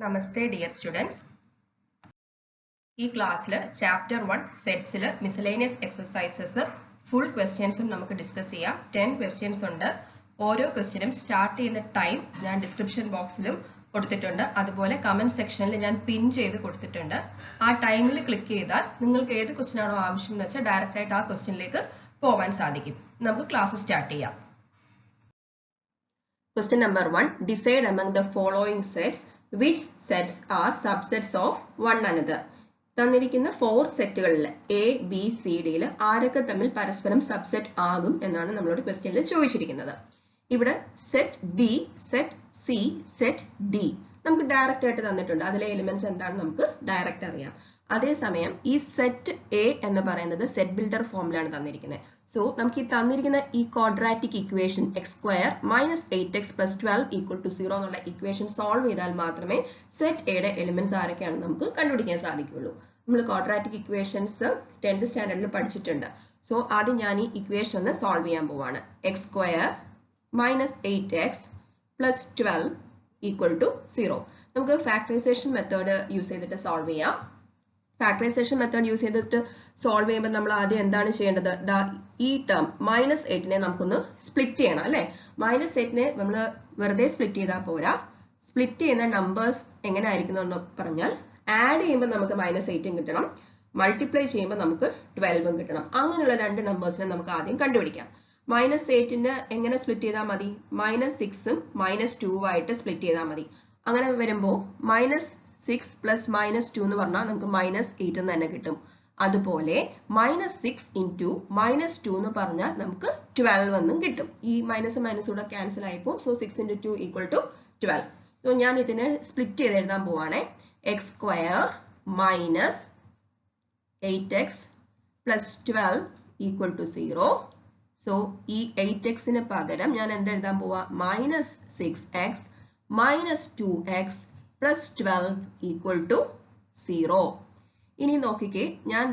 Namaste dear students. ഈ ക്ലാസ്സിൽ chapter 1 സെറ്റ്സിൽ miscellaneous exercises full ക്വസ്റ്റ്യൻസും നമുക്ക് ഡിസ്കസ് ചെയ്യാം. 10 ക്വസ്റ്റ്യൻസ് ഉണ്ട്. ഓരോ ക്വസ്റ്റ്യനും സ്റ്റാർട്ട് ചെയ്യുന്ന ടൈം ഞാൻ ഡിസ്ക്രിപ്ഷൻ ബോക്സിലും കൊടുത്തിട്ടുണ്ട്. അതുപോലെ കമന്റ് സെക്ഷനിൽ ഞാൻ പിൻ ചെയ്ത് കൊടുത്തിട്ടുണ്ട്. ആ ടൈമിൽ ക്ലിക്ക് ചെയ്താൽ നിങ്ങൾക്ക് ഏത് ക്വസ്റ്റ്യൻ ആണോ ആവശ്യം എന്ന് വെച്ചാൽ ഡയറക്റ്റ് ആയിട്ട് ആ ക്വസ്റ്റ്യനിലേക്ക് പോകാൻ സാധിക്കും. നമുക്ക് ക്ലാസ് സ്റ്റാർട്ട് ചെയ്യാം. Question number 1. Decide among the following sets which sets are subsets of one another. തന്നിരിക്കുന്ന 4 സെറ്റുകളിൽ എ ബി സി ഡിയിൽ ആരൊക്കെ തമ്മിൽ പരസ്പരം സബ്സെറ്റ് ആകും എന്നാണ് നമ്മളോട് ക്വസ്റ്റ്യനിൽ ചോദിച്ചിരിക്കുന്നത്. ഇവിടെ set B, set C, set D നമുക്ക് ഡയറക്റ്റ് ആയിട്ട് തന്നിട്ടുണ്ട്. അതിലെ എലിമെന്റ്സ് എന്താണെന്ന് നമുക്ക് ഡയറക്റ്റ് അറിയാം. അതേസമയം ഈ സെറ്റ് എ എന്ന് പറയുന്നത് സെറ്റ് ബിൽഡർ ഫോമിലാണ് തന്നിരിക്കുന്നത്. സോ നമുക്ക് ഈ തന്നിരിക്കുന്ന ഈ quadratic equation x square minus 8x plus 12 equal to 0 എന്നുള്ള ഇക്വേഷൻ സോൾവ് ചെയ്താൽ മാത്രമേ സെറ്റ് എയുടെ എലിമെന്റ്സ് ആരൊക്കെയാണെന്ന് നമുക്ക് കണ്ടുപിടിക്കാൻ സാധിക്കുള്ളൂ. നമ്മൾ ക്വാഡ്രാറ്റിക് ഇക്വേഷൻസ് 10th സ്റ്റാൻഡേർഡിൽ പഠിച്ചിട്ടുണ്ട്. സോ ആദ്യം ഞാൻ ഈ ഇക്വേഷൻ ഒന്ന് സോൾവ് ചെയ്യാൻ പോവാണ്. X square minus 8x plus 12 equal to 0. നമുക്ക് ഫാക്ടറൈസേഷൻ മെത്തേഡ് യൂസ് ചെയ്തിട്ട് സോൾവ് ചെയ്യാം. ഫാക്ടറൈസേഷൻ മെത്തേഡ് യൂസ് ചെയ്തിട്ട് സോൾവ് ചെയ്യുമ്പോൾ നമ്മൾ ആദ്യം എന്താണ് ചെയ്യേണ്ടത്? ഈ ടേം മൈനസ് 8നെ നമുക്കൊന്ന് സ്പ്ലിറ്റ് ചെയ്യണം അല്ലെ. മൈനസ് 8നെ നമ്മൾ വെറുതെ സ്പ്ലിറ്റ് ചെയ്താൽ പോരാ. സ്പ്ലിറ്റ് ചെയ്യുന്ന നമ്പേഴ്സ് എങ്ങനെ ആയിരിക്കുന്നു എന്ന് പറഞ്ഞാൽ ആഡ് ചെയ്യുമ്പോൾ നമുക്ക് മൈനസ് 8ഉം കിട്ടണം, മൾട്ടിപ്ലൈ ചെയ്യുമ്പോൾ നമുക്ക് 12ഉം കിട്ടണം. അങ്ങനെയുള്ള രണ്ട് നമ്പേഴ്സിനെ നമുക്ക് ആദ്യം കണ്ടുപിടിക്കാം. മൈനസ് 8ന് എങ്ങനെ സ്പ്ലിറ്റ് ചെയ്താൽ മതി? മൈനസ് 6ഉം മൈനസ് 2ഉം ആയിട്ട് സ്പ്ലിറ്റ് ചെയ്താൽ മതി. അങ്ങനെ വരുമ്പോൾ മൈനസ് 6 പ്ലസ് മൈനസ് 2 എന്ന് പറഞ്ഞാൽ നമുക്ക് മൈനസ് 8 എന്ന് തന്നെ കിട്ടും. അതുപോലെ മൈനസ് 6 ഇൻറ്റു മൈനസ് 2 എന്ന് പറഞ്ഞാൽ നമുക്ക് 12 എന്നും കിട്ടും. ഈ മൈനസ് മൈനസ് കൂടെ ക്യാൻസൽ ആയിപ്പോൾ. So 6 into 2 equal to 12. So ഞാൻ ഇതിനെ സ്പ്ലിറ്റ് ചെയ്ത് എഴുതാൻ പോവാണേ. X square minus 8x plus 12 equal to 0. So ഈ 8xന് പകരം ഞാൻ എന്തെഴുതാൻ പോവാ? Minus 6x minus 2x plus 12 equal to 0. ഇനി നോക്കിക്കേ, ഞാൻ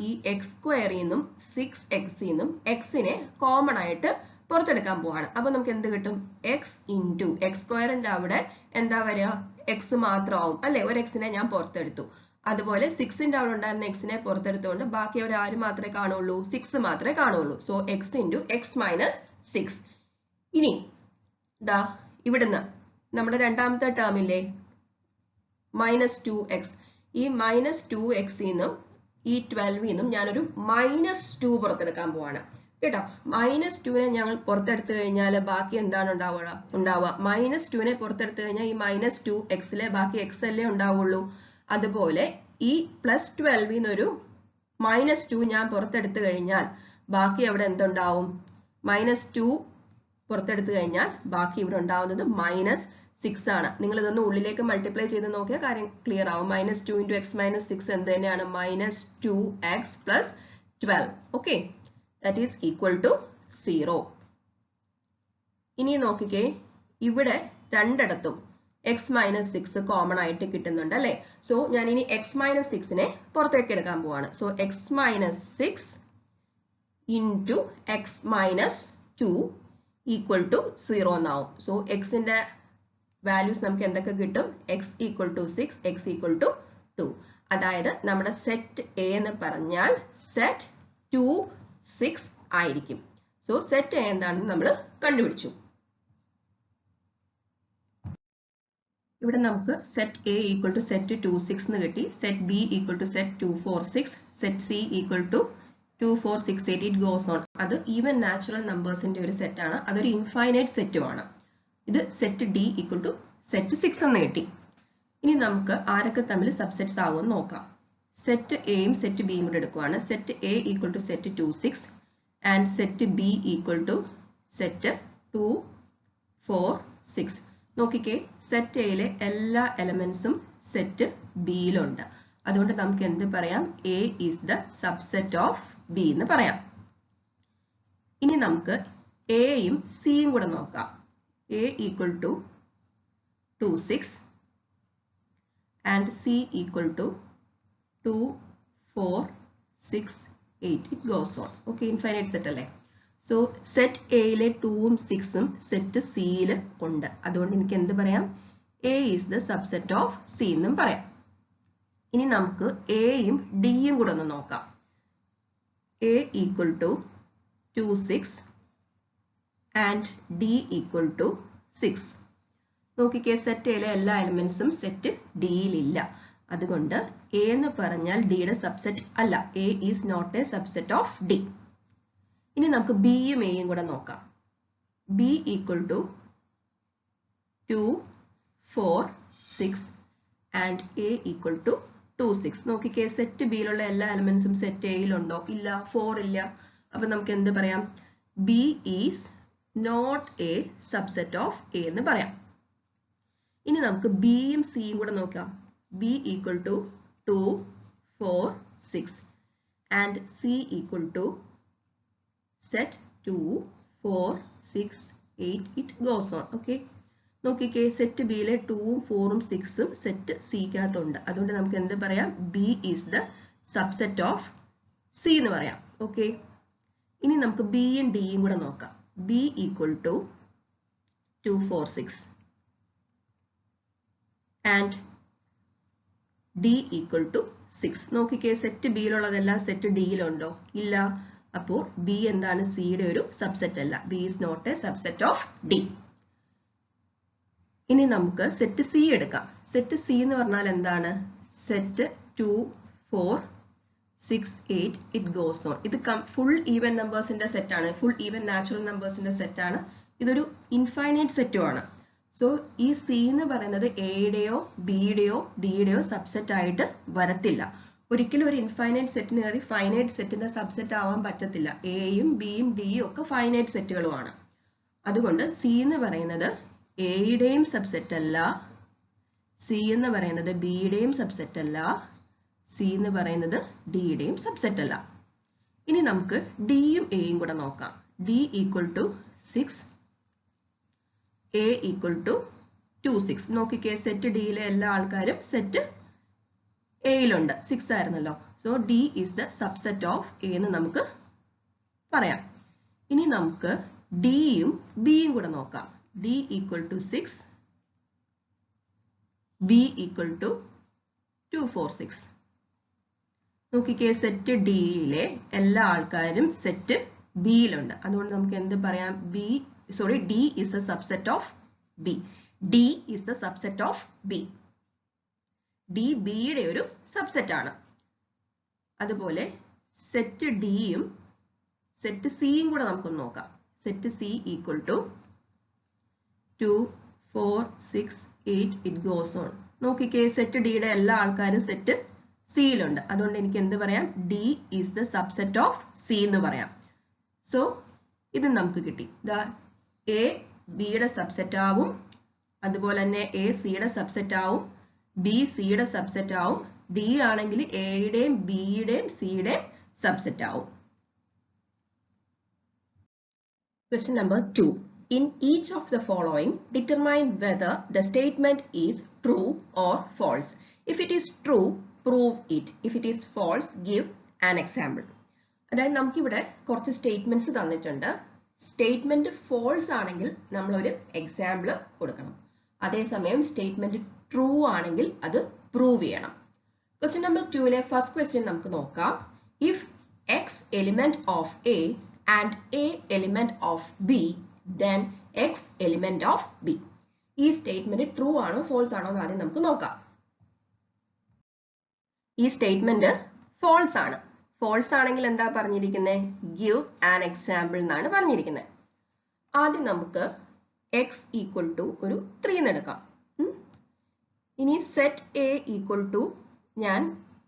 ഈ എക്സ് സ്ക്വയറിൽ നിന്നും 6x നിന്നും എക്സിനെ കോമൺ ആയിട്ട് പുറത്തെടുക്കാൻ പോവാണ്. അപ്പൊ നമുക്ക് എന്ത് കിട്ടും? എക്സ് ഇൻറ്റു എക്സ് സ്ക്വയറിന്റെ അവിടെ എന്താ വരിക? എക്സ് മാത്രമാവും അല്ലെ. ഒരു എക്സിനെ ഞാൻ പുറത്തെടുത്തു. അതുപോലെ 6ന്റെ അവിടെ ഉണ്ടായിരുന്ന എക്സിനെ പുറത്തെടുത്തുകൊണ്ട് ബാക്കി അവിടെ ആര് മാത്രമേ കാണുള്ളൂ? 6 മാത്രമേ കാണുള്ളൂ. So X into x minus 6. ഇനി ഇവിടുന്ന് നമ്മുടെ രണ്ടാമത്തെ ടേമില്ലേ മൈനസ് 2x, ഈ മൈനസ് 2x നിന്നും ഈ 12 നിന്നും ഞാനൊരു മൈനസ് 2 പുറത്തെടുക്കാൻ പോവാണ് കേട്ടോ. മൈനസ് 2നെ ഞങ്ങൾ പുറത്തെടുത്തു കഴിഞ്ഞാൽ ബാക്കി എന്താണ് ഉണ്ടാവുക? മൈനസ് 2നെ പുറത്തെടുത്തു കഴിഞ്ഞാൽ ഈ മൈനസ് 2xലെ ബാക്കി x അല്ലേ ഉണ്ടാവുള്ളൂ. അതുപോലെ ഈ പ്ലസ് 12 നിന്നൊരു മൈനസ് 2 ഞാൻ പുറത്തെടുത്തു കഴിഞ്ഞാൽ ബാക്കി അവിടെ എന്തുണ്ടാവും? മൈനസ് 2 പുറത്തെടുത്തു കഴിഞ്ഞാൽ ബാക്കി ഇവിടെ ഉണ്ടാവുന്നത് മൈനസ് 6 ആണ്. നിങ്ങൾ ഇതൊന്ന് ഉള്ളിലേക്ക് മൾട്ടിപ്ലൈ ചെയ്ത് നോക്കിയാൽ കാര്യം ക്ലിയർ ആവും. മൈനസ് 2 ഇൻറ്റു എക്സ് മൈനസ് 6 എന്ത് തന്നെയാണ്? Minus 2x plus 12. Okay, that is equal to 0. ഇനി നോക്കിക്കേ, ഇവിടെ രണ്ടിടത്തും എക്സ് മൈനസ് 6 കോമൺ ആയിട്ട് കിട്ടുന്നുണ്ട് അല്ലെ. സോ ഞാൻ ഇനി എക്സ് മൈനസ് 6നെ പുറത്തേക്ക് എടുക്കാൻ പോവാണ്. So x minus 6 into x minus 2 equal to 0 എന്നാവും. സോ എക്സിന്റെ വാല്യൂസ് നമുക്ക് എന്തൊക്കെ കിട്ടും? X equal to 6, x equal to 2. അതായത് നമ്മുടെ സെറ്റ് എ എന്ന് പറഞ്ഞാൽ സെറ്റ് 2, 6 ആയിരിക്കും. സോ സെറ്റ് എ എന്താണെന്ന് നമ്മൾ കണ്ടുപിടിച്ചു. ഇവിടെ നമുക്ക് set A equal to set 2, 6 എന്ന് കിട്ടി. Set B equal to set 2, 4, 6. Set C equal to 2, 4, 6, 8. It goes on. അത് ഈവൻ നാച്ചുറൽ നമ്പേഴ്സിന്റെ ഒരു സെറ്റാണ്. അതൊരു ഇൻഫൈനൈറ്റ് സെറ്റുമാണ്. ഇത് set D equal to set 6 എന്ന് കിട്ടി. ഇനി നമുക്ക് ആരൊക്കെ തമ്മിൽ സബ്സെറ്റ്സ് ആവുമെന്ന് നോക്കാം. സെറ്റ് എയും സെറ്റ് ബിയും കൂടെ എടുക്കുവാണ്. Set A equal to set 2, 6 and set B equal to set 2, 4, 6. നോക്കിക്കേ, സെറ്റ് എയിലെ എല്ലാ എലമെന്റ്സും സെറ്റ് ബിയിലുണ്ട്. അതുകൊണ്ട് നമുക്ക് എന്ത് പറയാം? A is the subset of B എന്ന് പറയാം. ഇനി നമുക്ക് എയും സിയും കൂടെ നോക്കാം. A equal to 2, 6 and C equal to 2, 4, 6, 8. It goes on. Okay, infinite set അല്ലേ. സോ സെറ്റ് എയിലെ 2ഉം 6ഉം സെറ്റ് സിയിൽ ഉണ്ട്. അതുകൊണ്ട് എനിക്ക് എന്ത് പറയാം? A is the subset of C എന്നും പറയാം. ഇനി നമുക്ക് എയും ഡിയും കൂടെ ഒന്ന് നോക്കാം. A equal to 2, 6 and D equal to 6. നോക്കിക്കേ, സെറ്റ് എയിലെ എല്ലാ എലിമെന്റ്സും സെറ്റ് ഡിയിൽ ഇല്ല. അതുകൊണ്ട് എ എന്ന് പറഞ്ഞാൽ ഡിയുടെ സബ്സെറ്റ് അല്ല. A is not a subset of D. ഇനി നമുക്ക് ബിയും എയും കൂടെ നോക്കാം. B equal to 2, 4, 6 and A equal to 2, 6. നോക്കിക്കേ, സെറ്റ് ബിയിലുള്ള എല്ലാ എലിമെന്റ്സും സെറ്റ് എയിലുണ്ടോ? ഇല്ല. 4 ഇല്ല. അപ്പൊ നമുക്ക് എന്ത് പറയാം? B is not a subset of A എന്ന് പറയാം. ഇനി നമുക്ക് ബിയും സിയും കൂടെ നോക്കാം. B equal to 2, 4, 6 and C equal to set 2, 4, 6, 8. It goes on. Okay, നോക്കിക്കേ, സെറ്റ് ബിയിലെ 2ഉം 4ഉം 6ഉം സെറ്റ് സിക്കകത്തുണ്ട്. അതുകൊണ്ട് നമുക്ക് എന്ത് പറയാം? B is the subset of C എന്ന് പറയാം. ഓക്കെ, ഇനി നമുക്ക് ബിയും ഡിയും കൂടെ നോക്കാം. B equal to 2, 4, 6 and D equal to 6. നോക്കിക്കേ, സെറ്റ് ബിയിലുള്ളതെല്ലാം സെറ്റ് ഡിയിലുണ്ടോ? ഇല്ല. അപ്പോൾ ബി എന്താണ്? സിയുടെ ഒരു സബ്സെറ്റ് അല്ല. B is not a subset of D. ഇനി നമുക്ക് സെറ്റ് സി എടുക്കാം. സെറ്റ് സി എന്ന് പറഞ്ഞാൽ എന്താണ്? സെറ്റ് 2, 4, 6, 8. It goes on. ഇത് ഫുൾ ഈവൻ നമ്പേഴ്സിന്റെ സെറ്റ് ആണ്. ഫുൾ ഈവൻ നാച്ചുറൽ നമ്പേഴ്സിന്റെ സെറ്റ് ആണ്. ഇതൊരു ഇൻഫൈനൈറ്റ് സെറ്റും ആണ്. സോ ഈ സി എന്ന് പറയുന്നത് എയുടെയോ ബിയുടെയോ ഡിയുടെയോ സബ്സെറ്റ് ആയിട്ട് വരത്തില്ല. ഒരിക്കലും ഒരു ഇൻഫൈനൈറ്റ് സെറ്റിന് കയറി ഫൈനൈറ്റ് സെറ്റിന്റെ സബ്സെറ്റ് ആവാൻ പറ്റത്തില്ല. എയും ബിയും ഡിയും ഒക്കെ ഫൈനൈറ്റ് സെറ്റുകളുമാണ്. അതുകൊണ്ട് സി എന്ന് പറയുന്നത് എയുടെയും സബ്സെറ്റ് അല്ല, സി എന്ന് പറയുന്നത് ബിയുടെയും സബ്സെറ്റ് അല്ല, സി എന്ന് പറയുന്നത് ഡിയുടെയും സബ്സെറ്റ് അല്ല. ഇനി നമുക്ക് ഡിയും എയും കൂടെ നോക്കാം. D equal to 6, A equal to 2, 6. നോക്കിക്കേ, സെറ്റ് ഡിയിലെ എല്ലാ ആൾക്കാരും സെറ്റ് എയിലുണ്ട്. 6 ആയിരുന്നല്ലോ. So D is the subset of A എന്ന് നമുക്ക് പറയാം. ഇനി നമുക്ക് ഡിയും ബിയും കൂടെ നോക്കാം. D equal to 6, B equal to 2, 4, 6. നോക്കിക്കേ, സെറ്റ് ഡിയിലെ എല്ലാ ആൾക്കാരും സെറ്റ് ബിയിലുണ്ട്. അതുകൊണ്ട് നമുക്ക് എന്ത് പറയാം? D is a subset of B. D is the subset of B. D ബിയുടെ ഒരു സബ്സെറ്റ് ആണ്. അതുപോലെ സെറ്റ് ഡിയും സെറ്റ് സിയും കൂടെ നമുക്കൊന്ന് നോക്കാം. Set C equal to 2, 4, 6, 8. It goes on. നോക്കിക്കേ, സെറ്റ് ഡിയുടെ എല്ലാ ആൾക്കാരും സെറ്റ് സിയിലുണ്ട്. അതുകൊണ്ട് എനിക്ക് എന്ത് പറയാം? D is the subset of C എന്ന് പറയാം. സോ ഇത് നമുക്ക് കിട്ടി. എ ബിയുടെ സബ്സെറ്റ് ആവും, അതുപോലെ തന്നെ എ സിയുടെ സബ്സെറ്റ് ആവും, ബി സിയുടെ സബ്സെറ്റ് ആവും, ഡി ആണെങ്കിൽ എയുടെയും ബിയുടെയും സിയുടെയും സബ്സെറ്റ് ആവും. Question number 2. In each of the following, determine whether the statement is true or false. If it is true, prove it. If it is false, give an example. അതായത് നമുക്കിവിടെ കുറച്ച് statements തന്നിട്ടുണ്ട്. Statement false ആണെങ്കിൽ നമ്മൾ ഒരു example കൊടുക്കണം. അതേസമയം statement true ആണെങ്കിൽ അത് പ്രൂവ് ചെയ്യണം. ക്വസ്റ്റ്യൻ നമ്പർ 2ലെ ഫസ്റ്റ് ക്വസ്റ്റ്യൻ നമുക്ക് നോക്കാം. If x element of A and A element of B, then X element of B. ഈ സ്റ്റേറ്റ്മെന്റ് ട്രൂ ആണോ ഫോൾസ് ആണോ എന്ന് ആദ്യം നമുക്ക് നോക്കാം. ഈ സ്റ്റേറ്റ്മെന്റ് ഫോൾസ് ആണ്. ഫോൾസ് ആണെങ്കിൽ എന്താ പറഞ്ഞിരിക്കുന്നത്? ഗിവ് ആൻ എക്സാമ്പിൾ എന്നാണ് പറഞ്ഞിരിക്കുന്നത്. ആദ്യം നമുക്ക് എക്സ് ഈക്വൽ ടു ഒരു 3 എന്ന് എടുക്കാം. ഇനി സെറ്റ് എ ഈക്വൽ ടു ഞാൻ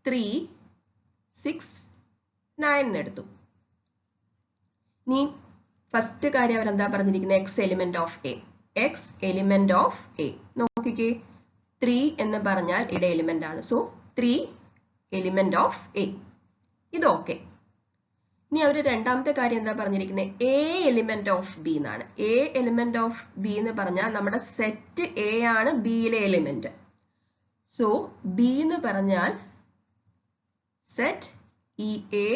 3, 6, 9 എന്ന് എടുത്തു. ഇനി ഫസ്റ്റ് കാര്യം അവരെന്താ പറഞ്ഞിരിക്കുന്നത്? X element of A. X element of A നോക്കിക്കേ, 3 എന്ന് പറഞ്ഞാൽ എയുടെ എലിമെന്റ് ആണ്. So 3 element of A. ഇത് ഓക്കെ. ഇനി അവർ രണ്ടാമത്തെ കാര്യം എന്താ പറഞ്ഞിരിക്കുന്നത്? എ എലിമെന്റ് ഓഫ് ബി എന്നാണ്. എ എലിമെന്റ് ഓഫ് ബി എന്ന് പറഞ്ഞാൽ നമ്മുടെ സെറ്റ് എ ആണ് ബിയിലെ എലിമെന്റ്. സോ ബി എന്ന് പറഞ്ഞാൽ സെറ്റ് ഈ എ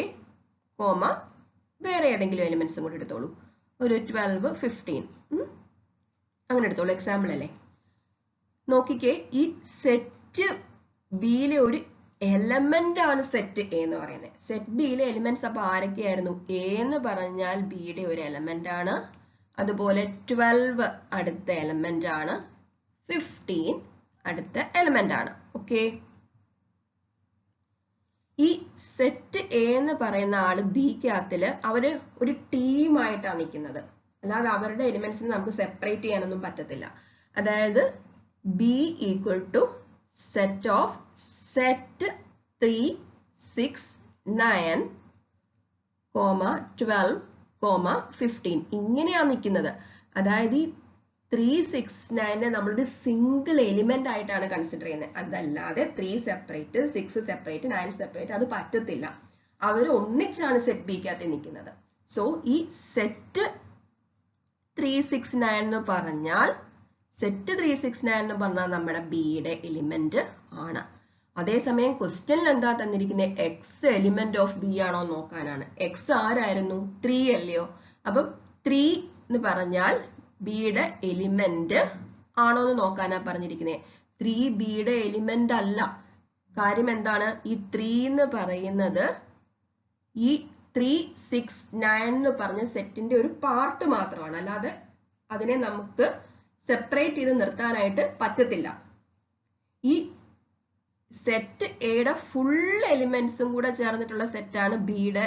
കോമ വേറെ ഏതെങ്കിലും എലിമെന്റ്സും കൂടി എടുത്തോളൂ. ഒരു 12, 15 അങ്ങനെ എടുത്തോളൂ. എക്സാമ്പിൾ അല്ലേ. നോക്കിക്കേ, ഈ സെറ്റ് ബിയിലെ ഒരു എലമെന്റ് ആണ് സെറ്റ് എ എന്ന് പറയുന്നത്. സെറ്റ് ബിയിലെ എലിമെന്റ്സ് അപ്പൊ ആരൊക്കെയായിരുന്നു? എ എന്ന് പറഞ്ഞാൽ ബിയുടെ ഒരു എലമെന്റ് ആണ്. അതുപോലെ 12 അടുത്ത എലമെന്റ് ആണ്. 15 അടുത്ത എലമെന്റ് ആണ്. ഓക്കെ, ഈ സെറ്റ് എ എന്ന് പറയുന്ന ആള് ബിക്കകത്തില് അവര് ഒരു ടീമായിട്ടാണ് നിൽക്കുന്നത്. അല്ലാതെ അവരുടെ എലിമെന്റ്സിനെ നമുക്ക് സെപ്പറേറ്റ് ചെയ്യാനൊന്നും പറ്റത്തില്ല. അതായത് B equal to set of set 3, 6, 9, 12, 15 ഇങ്ങനെയാണ് നിൽക്കുന്നത്. അതായത് ഈ 3, 6, 9 നമ്മളൊരു സിംഗിൾ എലിമെന്റ് ആയിട്ടാണ് കൺസിഡർ ചെയ്യുന്നത്. അതല്ലാതെ 3 സെപ്പറേറ്റ്, 6 സെപ്പറേറ്റ്, 9 സെപ്പറേറ്റ് അത് പറ്റത്തില്ല. അവർ ഒന്നിച്ചാണ് സെറ്റ് ബിക്കകത്ത് നിൽക്കുന്നത്. സോ ഈ സെറ്റ് 3, 6, 9 എന്ന് പറഞ്ഞാൽ നമ്മുടെ ബിയുടെ എലിമെന്റ് ആണ്. അതേസമയം ക്വസ്റ്റ്യനിൽ എന്താ തന്നിരിക്കുന്നത്? എക്സ് എലിമെന്റ് ഓഫ് ബി ആണോ നോക്കാനാണ്. എക്സ് ആരായിരുന്നു? 3 അല്ലയോ? അപ്പം 3 എന്ന് പറഞ്ഞാൽ ബിയുടെ എലിമെന്റ് ആണോ എന്ന് നോക്കാനാ പറഞ്ഞിരിക്കുന്നത്. 3 ബിയുടെ എലിമെന്റ് അല്ല. കാര്യം എന്താണ്? ഈ 3 എന്ന് പറയുന്നത് ഈ 3, 6, 9 എന്ന് പറഞ്ഞ സെറ്റിന്റെ ഒരു പാർട്ട് മാത്രമാണ്. അല്ലാതെ അതിനെ നമുക്ക് സെപ്പറേറ്റ് ചെയ്ത് നിർത്താനായിട്ട് പറ്റത്തില്ല. ഈ സെറ്റ് എയുടെ ഫുൾ എലിമെന്റ്സും കൂടെ ചേർന്നിട്ടുള്ള സെറ്റാണ് ബിയുടെ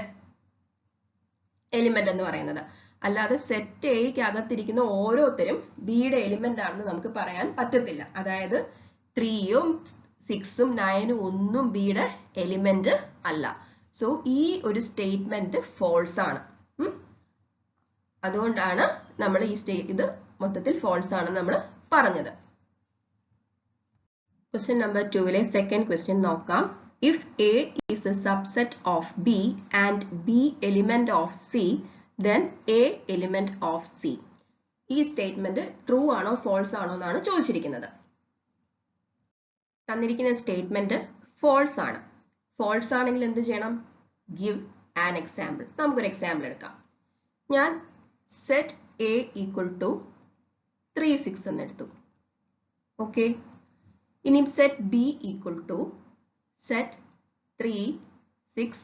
എലിമെന്റ് എന്ന് പറയുന്നത്. അല്ലാതെ സെറ്റ് എയ്ക്ക് അകത്തിരിക്കുന്ന ഓരോരുത്തരും ബിയുടെ എലിമെന്റ് ആണെന്ന് നമുക്ക് പറയാൻ പറ്റത്തില്ല. അതായത് 3ഉം 6ഉം 9ഉം ഒന്നും ബിയുടെ എലിമെന്റ് അല്ല. സോ ഈ ഒരു സ്റ്റേറ്റ്മെന്റ് ഫോൾസ് ആണ്. അതുകൊണ്ടാണ് നമ്മൾ ഇത് മൊത്തത്തിൽ ഫോൾസ് ആണ് നമ്മൾ പറഞ്ഞത്. Question number 2 second question നോക്കാം. If A is a subset of B and B element of C, then A element of C. ഈ സ്റ്റേറ്റ്മെന്റ് ട്രൂ ആണോ ഫോൾസ് ആണോ എന്നാണ് ചോദിച്ചിരിക്കുന്നത്. തന്നിരിക്കുന്ന സ്റ്റേറ്റ്മെന്റ് ഫോൾസ് ആണ്. ഫോൾസ് ആണെങ്കിൽ എന്ത് ചെയ്യണം? Give an example. നമുക്കൊരു എക്സാമ്പിൾ എടുക്കാം. ഞാൻ സെറ്റ് A equal to 3, 6 എന്ന് എടുത്തു. ഓക്കെ, ഇനി set B equal to set 3, 6,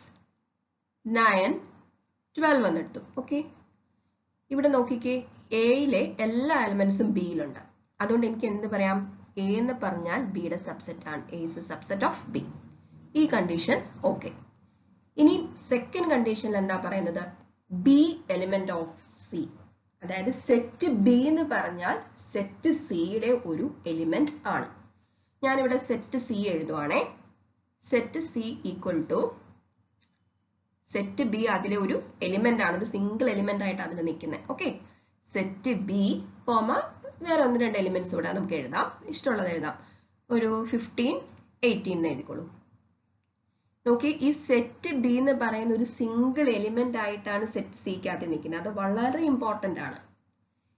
9, 12 എന്നെടുത്തു. ഓക്കെ, ഇവിടെ നോക്കിക്കേ, എയിലെ എല്ലാ എലമെന്റ്സും ബിയിലുണ്ട്. അതുകൊണ്ട് എനിക്ക് എന്ത് പറയാം? എ എന്ന് പറഞ്ഞാൽ ബിയുടെ സബ്സെറ്റ് ആണ്. A is a subset of B. ഈ കണ്ടീഷൻ ഓക്കെ. ഇനി സെക്കൻഡ് കണ്ടീഷനിൽ എന്താ പറയുന്നത്? B element of C. അതായത് സെറ്റ് ബി എന്ന് പറഞ്ഞാൽ സെറ്റ് സിയുടെ ഒരു എലിമെന്റ് ആണ്. ഞാനിവിടെ സെറ്റ് സി എഴുതുവാണേ. Set C equal to set B അതിലെ ഒരു എലിമെന്റ് ആണ്. ഒരു സിംഗിൾ എലിമെന്റ് ആയിട്ട് അതിൽ നിൽക്കുന്നത്. ഓക്കെ, സെറ്റ് ബി കോമ വേറെ 1-2 എലിമെന്റ്സ് കൂടെ നമുക്ക് എഴുതാം. ഇഷ്ടമുള്ളത് എഴുതാം. ഒരു 15, 18 എന്ന് എഴുതിക്കോളൂ. നോക്കി, ഈ സെറ്റ് ബി എന്ന് പറയുന്ന ഒരു സിംഗിൾ എലിമെന്റ് ആയിട്ടാണ് സെറ്റ് സിക്കകത്ത് നിൽക്കുന്നത്. അത് വളരെ ഇമ്പോർട്ടന്റ് ആണ്.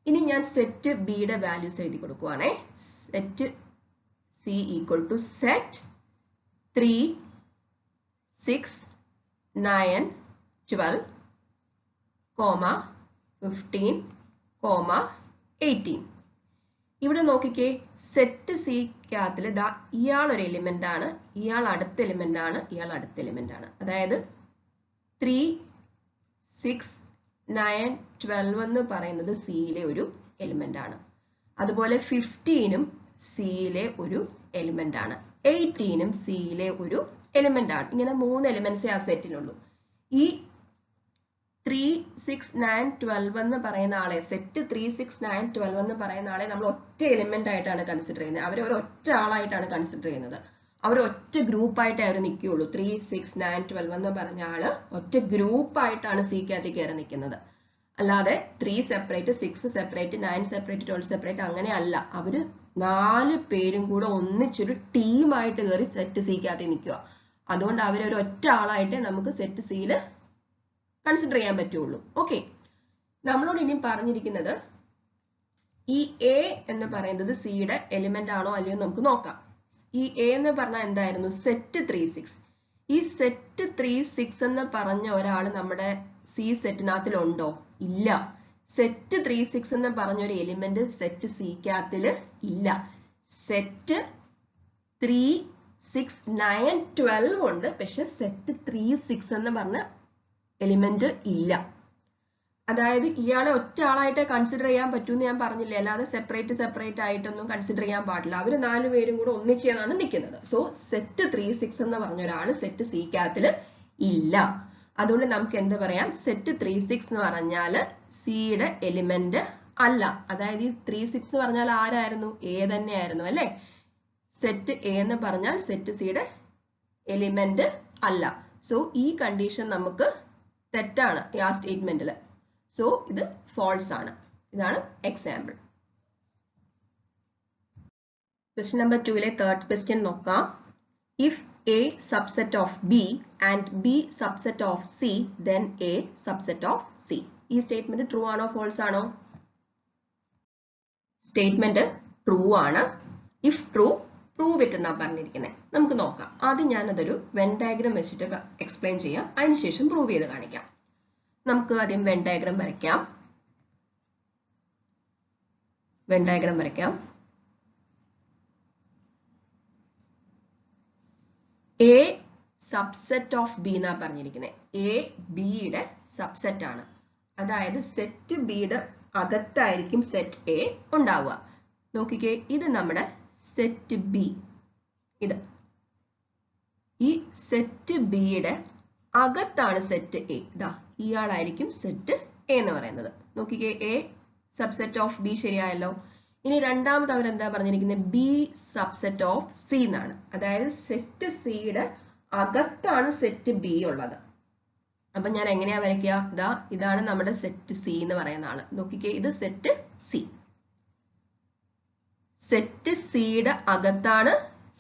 ഇനി ഞാൻ സെറ്റ് ബിയുടെ വാല്യൂസ് എഴുതി കൊടുക്കുവാണേ. Set C equal to set 3, 6, 9, 12, 15, 18. ഇവിടെ നോക്കിക്കേ, സെറ്റ് സിക്കകത്തിൽ ദാ ഇയാൾ ഒരു എലിമെന്റ് ആണ്, ഇയാൾ അടുത്ത എലിമെന്റ് ആണ്, ഇയാൾ അടുത്ത എലിമെന്റ് ആണ്. അതായത് 3, 6, 9, 12 എന്ന് പറയുന്നത് സിയിലെ ഒരു എലിമെന്റ് ആണ്. അതുപോലെ 15ഉം സിയിലെ ഒരു എലിമെന്റ് ആണ്. 18ഉം സിയിലെ ഒരു എലിമെന്റ് ആണ്. ഇങ്ങനെ 3 എലിമെന്റ്സേ ആ സെറ്റിലുള്ളൂ. ഈ 3, 6, 9, 12 എന്ന് പറയുന്ന ആളെ, സെറ്റ് 3, 6, 9, 12 എന്ന് പറയുന്ന ആളെ നമ്മൾ ഒറ്റ എലിമെന്റ് ആയിട്ടാണ് കൺസിഡർ ചെയ്യുന്നത്. അവരെ ഒരു ഒറ്റ ആളായിട്ടാണ് കൺസിഡർ ചെയ്യുന്നത്. അവർ ഒറ്റ ഗ്രൂപ്പായിട്ടേ അവർ നിൽക്കുകയുള്ളൂ. 3, 6, 9, 12 എന്ന് പറഞ്ഞ ആള് ഒറ്റ ഗ്രൂപ്പായിട്ടാണ് സിക്കകത്ത് കയറി നിൽക്കുന്നത്. അല്ലാതെ 3 സെപ്പറേറ്റ്, 6 സെപ്പറേറ്റ്, 9 സെപ്പറേറ്റ്, 12 സെപ്പറേറ്റ് അങ്ങനെ അല്ല. അവര് 4 പേരും കൂടെ ഒന്നിച്ചൊരു ടീമായിട്ട് കയറി സെറ്റ് സിക്കകത്ത് നിൽക്കുക. അതുകൊണ്ട് അവരൊരു ഒറ്റ ആളായിട്ട് നമുക്ക് സെറ്റ് സിയിൽ കൺസിഡർ ചെയ്യാൻ പറ്റുള്ളൂ. ഓക്കെ, നമ്മളോട് ഇനി പറഞ്ഞിരിക്കുന്നത് ഈ എ എന്ന് പറയുന്നത് സിയുടെ എലിമെന്റ് ആണോ അല്ലയോ നമുക്ക് നോക്കാം. ഈ എ എന്ന് പറഞ്ഞാൽ എന്തായിരുന്നു? സെറ്റ് 3, 6. ഈ സെറ്റ് 3, 6 എന്ന് പറഞ്ഞ ഒരാൾ നമ്മുടെ സി സെറ്റിനകത്തിലുണ്ടോ? ഇല്ല. സെറ്റ് 3, 6 എന്ന് പറഞ്ഞ ഒരു എലിമെന്റ് സെറ്റ് സിക്കകത്തില് ഇല്ല. സെറ്റ് 3, 6, 9, 12 ഉണ്ട്. പക്ഷെ സെറ്റ് 3, 6 എന്ന് പറഞ്ഞ എലിമെന്റ് ഇല്ല. അതായത് ഇയാളെ ഒറ്റ ആളായിട്ട് കൺസിഡർ ചെയ്യാൻ പറ്റൂന്ന് ഞാൻ പറഞ്ഞില്ലേ, അല്ലാതെ സെപ്പറേറ്റ് ആയിട്ടൊന്നും കൺസിഡർ ചെയ്യാൻ പാടില്ല. അവര് 4 പേരും കൂടെ ഒന്നിച്ചാണ് നിൽക്കുന്നത്. സോ സെറ്റ് 3, 6 എന്ന് പറഞ്ഞ ഒരാള് സെറ്റ് സിക്കകത്തില് ഇല്ല. അതുകൊണ്ട് നമുക്ക് എന്ത് പറയാം, സെറ്റ് 3, 6 എന്ന് പറഞ്ഞാല് സിയുടെ എലിമെന്റ് അല്ല. അതായത് ഈ 3, 6 എന്ന് പറഞ്ഞാൽ ആരായിരുന്നു? എ തന്നെയായിരുന്നു അല്ലെ. സെറ്റ് എ എന്ന് പറഞ്ഞാൽ സെറ്റ് സിയുടെ എലിമെന്റ് അല്ല. സോ ഈ കണ്ടീഷൻ നമുക്ക് തെറ്റാണ് ആ സ്റ്റേറ്റ്മെന്റിൽ. സോ ഇത് ഫോൾസ് ആണ്. ഇതാണ് എക്സാമ്പിൾ. ക്വസ്റ്റ്യൻ നമ്പർ 2ലെ തേർഡ് ക്വസ്റ്റ്യൻ നോക്കാം. If A subset of B and B subset of C then A subset of C. ഈ സ്റ്റേറ്റ്മെന്റ് ട്രൂ ആണോ ഫോൾസ് ആണോ? സ്റ്റേറ്റ്മെന്റ് ട്രൂ ആണ്. ഇഫ് ട്രൂ പ്രൂവ് ഇറ്റ് എന്നാ പറഞ്ഞിരിക്കുന്നത്. നമുക്ക് നോക്കാം. ആദ്യം ഞാനതൊരു വെൻ ഡയഗ്രം വെച്ചിട്ട് എക്സ്പ്ലെയിൻ ചെയ്യാം, അതിനുശേഷം പ്രൂവ് ചെയ്ത് കാണിക്കാം. നമുക്ക് ആദ്യം വെൻ ഡയഗ്രം വരയ്ക്കാം. എ സബ്സെറ്റ് ഓഫ് ബി എന്നാ പറഞ്ഞിരിക്കുന്നത്. എ ബിയുടെ സബ്സെറ്റ് ആണ്. അതായത് സെറ്റ് ബിയുടെ അകത്തായിരിക്കും സെറ്റ് എ ഉണ്ടാവുക. നോക്കിക്കേ, ഇത് നമ്മുടെ സെറ്റ് ബി. ഇത് ഈ സെറ്റ് ബിയുടെ അകത്താണ് സെറ്റ് എ. ഇതാ ഇയാളായിരിക്കും സെറ്റ് എ എന്ന് പറയുന്നത്. നോക്കിക്കേ, എ സബ്സെറ്റ് ഓഫ് ബി ശരിയായല്ലോ. ഇനി രണ്ടാമത് അവരെന്താ പറഞ്ഞിരിക്കുന്നത്? ബി സബ്സെറ്റ് ഓഫ് സി എന്നാണ്. അതായത് സെറ്റ് സിയുടെ അകത്താണ് സെറ്റ് ബി ഉള്ളത്. അപ്പൊ ഞാൻ എങ്ങനെയാ വരയ്ക്കുക? ഇതാണ് നമ്മുടെ സെറ്റ് സി എന്ന് പറയുന്ന ആള്. നോക്കിക്കേ, ഇത് സെറ്റ് സി. സെറ്റ് സിയുടെ അകത്താണ്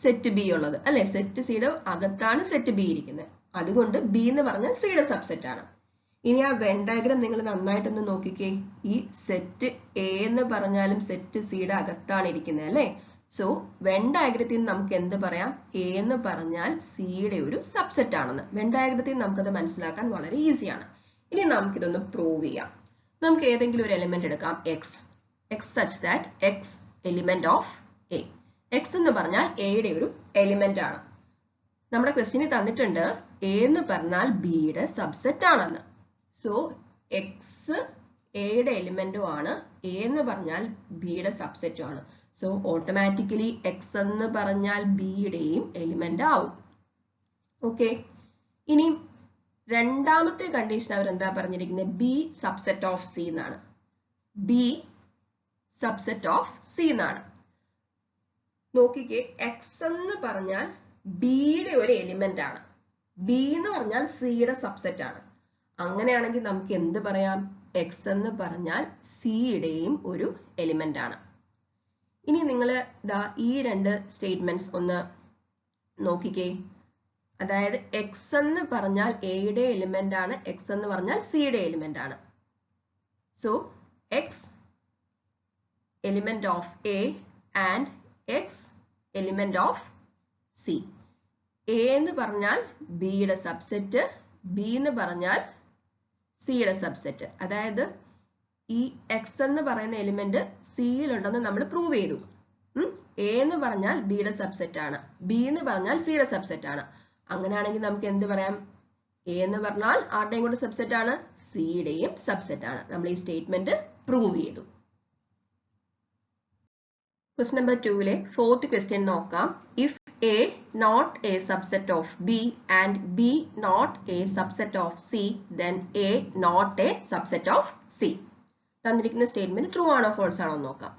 സെറ്റ് ബി ഉള്ളത് അല്ലെ. സെറ്റ് സിയുടെ അകത്താണ് സെറ്റ് ബി ഇരിക്കുന്നത്. അതുകൊണ്ട് ബി എന്ന് പറഞ്ഞാൽ സിയുടെ സബ്സെറ്റ് ആണ്. ഇനി ആ വെൻ ഡയഗ്രം നിങ്ങൾ നന്നായിട്ടൊന്ന് നോക്കിക്കേ. ഈ സെറ്റ് എ എന്ന് പറഞ്ഞാലും സെറ്റ് സിയുടെ അകത്താണ് ഇരിക്കുന്നത് അല്ലെ. സോ വെൻ ഡയഗ്രത്തിൽ നിന്ന് നമുക്ക് എന്ത് പറയാം? എ എന്ന് പറഞ്ഞാൽ സിയുടെ ഒരു സബ്സെറ്റ് ആണെന്ന്. വെൻ ഡയഗ്രത്തിൽ നമുക്കത് മനസ്സിലാക്കാൻ വളരെ ഈസിയാണ്. ഇനി നമുക്കിതൊന്ന് പ്രൂവ് ചെയ്യാം. നമുക്ക് ഏതെങ്കിലും ഒരു എലിമെന്റ് എടുക്കാം, X. X such that X element of A. X എന്ന് പറഞ്ഞാൽ എയുടെ ഒരു എലിമെന്റ് ആണ്. നമ്മുടെ ക്വസ്റ്റ്യനിൽ തന്നിട്ടുണ്ട് എ എന്ന് പറഞ്ഞാൽ ബിയുടെ സബ്സെറ്റ് ആണെന്ന്. സോ എക്സ് എയുടെ എലിമെന്റും ആണ്, എ എന്ന് പറഞ്ഞാൽ ബിയുടെ സബ്സെറ്റും ആണ്. സോ ഓട്ടോമാറ്റിക്കലി എക്സ് എന്ന് പറഞ്ഞാൽ ബിയുടെയും എലിമെന്റ് ആവും. ഓക്കെ. ഇനി രണ്ടാമത്തെ കണ്ടീഷൻ അവരെന്താ പറഞ്ഞിരിക്കുന്നത്? ബി സബ്സെറ്റ് ഓഫ് സി എന്നാണ്. ബി സബ്സെറ്റ് ഓഫ് സി എന്നാണ്. നോക്കിക്കേ, എക്സ് എന്ന് പറഞ്ഞാൽ ബിയുടെ ഒരു എലിമെന്റ് ആണ്. ബി എന്ന് പറഞ്ഞാൽ സിയുടെ സബ്സെറ്റ് ആണ്. അങ്ങനെയാണെങ്കിൽ നമുക്ക് എന്ത് പറയാം? എക്സ് എന്ന് പറഞ്ഞാൽ സിയുടെയും ഒരു എലിമെന്റ് ആണ്. ഇനി നിങ്ങൾ ഈ രണ്ട് സ്റ്റേറ്റ്മെന്റ്സ് ഒന്ന് നോക്കിക്കേ. അതായത് എക്സ് എന്ന് പറഞ്ഞാൽ എയുടെ എലിമെന്റ് ആണ്, എക്സ് എന്ന് പറഞ്ഞാൽ സിയുടെ എലിമെന്റ് ആണ്. So X element of A and X element of C. A എന്ന് പറഞ്ഞാൽ ബിയുടെ സബ്സെറ്റ്, ബി എന്ന് പറഞ്ഞാൽ സിയുടെ സബ്സെറ്റ്. അതായത് ഈ എക്സ് എന്ന് പറയുന്ന എലിമെന്റ് സിയിലുണ്ടെന്ന് നമ്മൾ പ്രൂവ് ചെയ്തു. എ എന്ന് പറഞ്ഞാൽ ബിയുടെ സബ്സെറ്റ് ആണ്, ബി എന്ന് പറഞ്ഞാൽ സിയുടെ സബ്സെറ്റ് ആണ്. അങ്ങനെയാണെങ്കിൽ നമുക്ക് എന്ത് പറയാം? എ എന്ന് പറഞ്ഞാൽ ആരുടെയും കൂടെ സബ്സെറ്റ് ആണ്, സിയുടെയും സബ്സെറ്റ് ആണ്. നമ്മൾ ഈ സ്റ്റേറ്റ്മെന്റ് പ്രൂവ് ചെയ്തു. ക്വസ്റ്റ്യൻ നമ്പർ 2ലെ ഫോർത്ത് ക്വസ്റ്റ്യൻ നോക്കാം. If A not a subset of B and B not a subset of C, then A not a subset of C. തന്നിരിക്കുന്ന സ്റ്റേറ്റ്മെന്റ് ട്രൂ ആണോ false ആണോ നോക്കാം.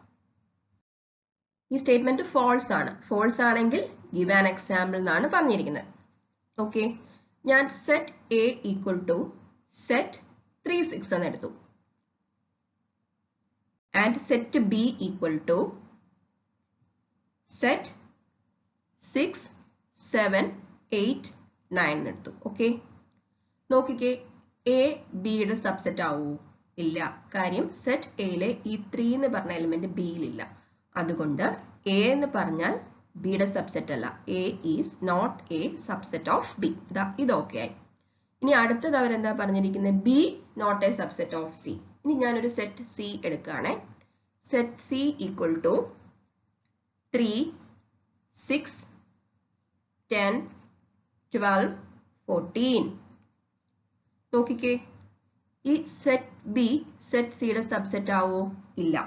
ഈ സ്റ്റേറ്റ്മെന്റ് ഫോൾസ് ആണ്. False ആണെങ്കിൽ give an example എന്നാണ് പറഞ്ഞിരിക്കുന്നത്. ഓക്കെ, ഞാൻ set A equal to set 3, 6 എന്ന് എടുത്തു. And set B equal to set 6, 7, 8, 9 എടുത്തു. ഓക്കെ, നോക്കിക്കേ, എ ബിയുടെ സബ്സെറ്റ് ആവൂ? ഇല്ല. കാര്യം സെറ്റ് എയിലെ ഈ 3 എന്ന് പറഞ്ഞ എലിമെന്റ് ബിയിലില്ല. അതുകൊണ്ട് എ എന്ന് പറഞ്ഞാൽ ബിയുടെ സബ്സെറ്റ് അല്ല. A is not a subset of B. ഇത് ഓക്കെ ആയി. ഇനി അടുത്തത് അവരെന്താ പറഞ്ഞിരിക്കുന്നത്? B not a subset of C. ഇനി ഞാനൊരു സെറ്റ് സി എടുക്കുകയാണെ. Set C equal to 3, 6, 10, 12, 14. നോക്കിക്കേ, ഈ സെറ്റ് ബി സെറ്റ് സിയുടെ സബ്സെറ്റ് ആവോ? ഇല്ല.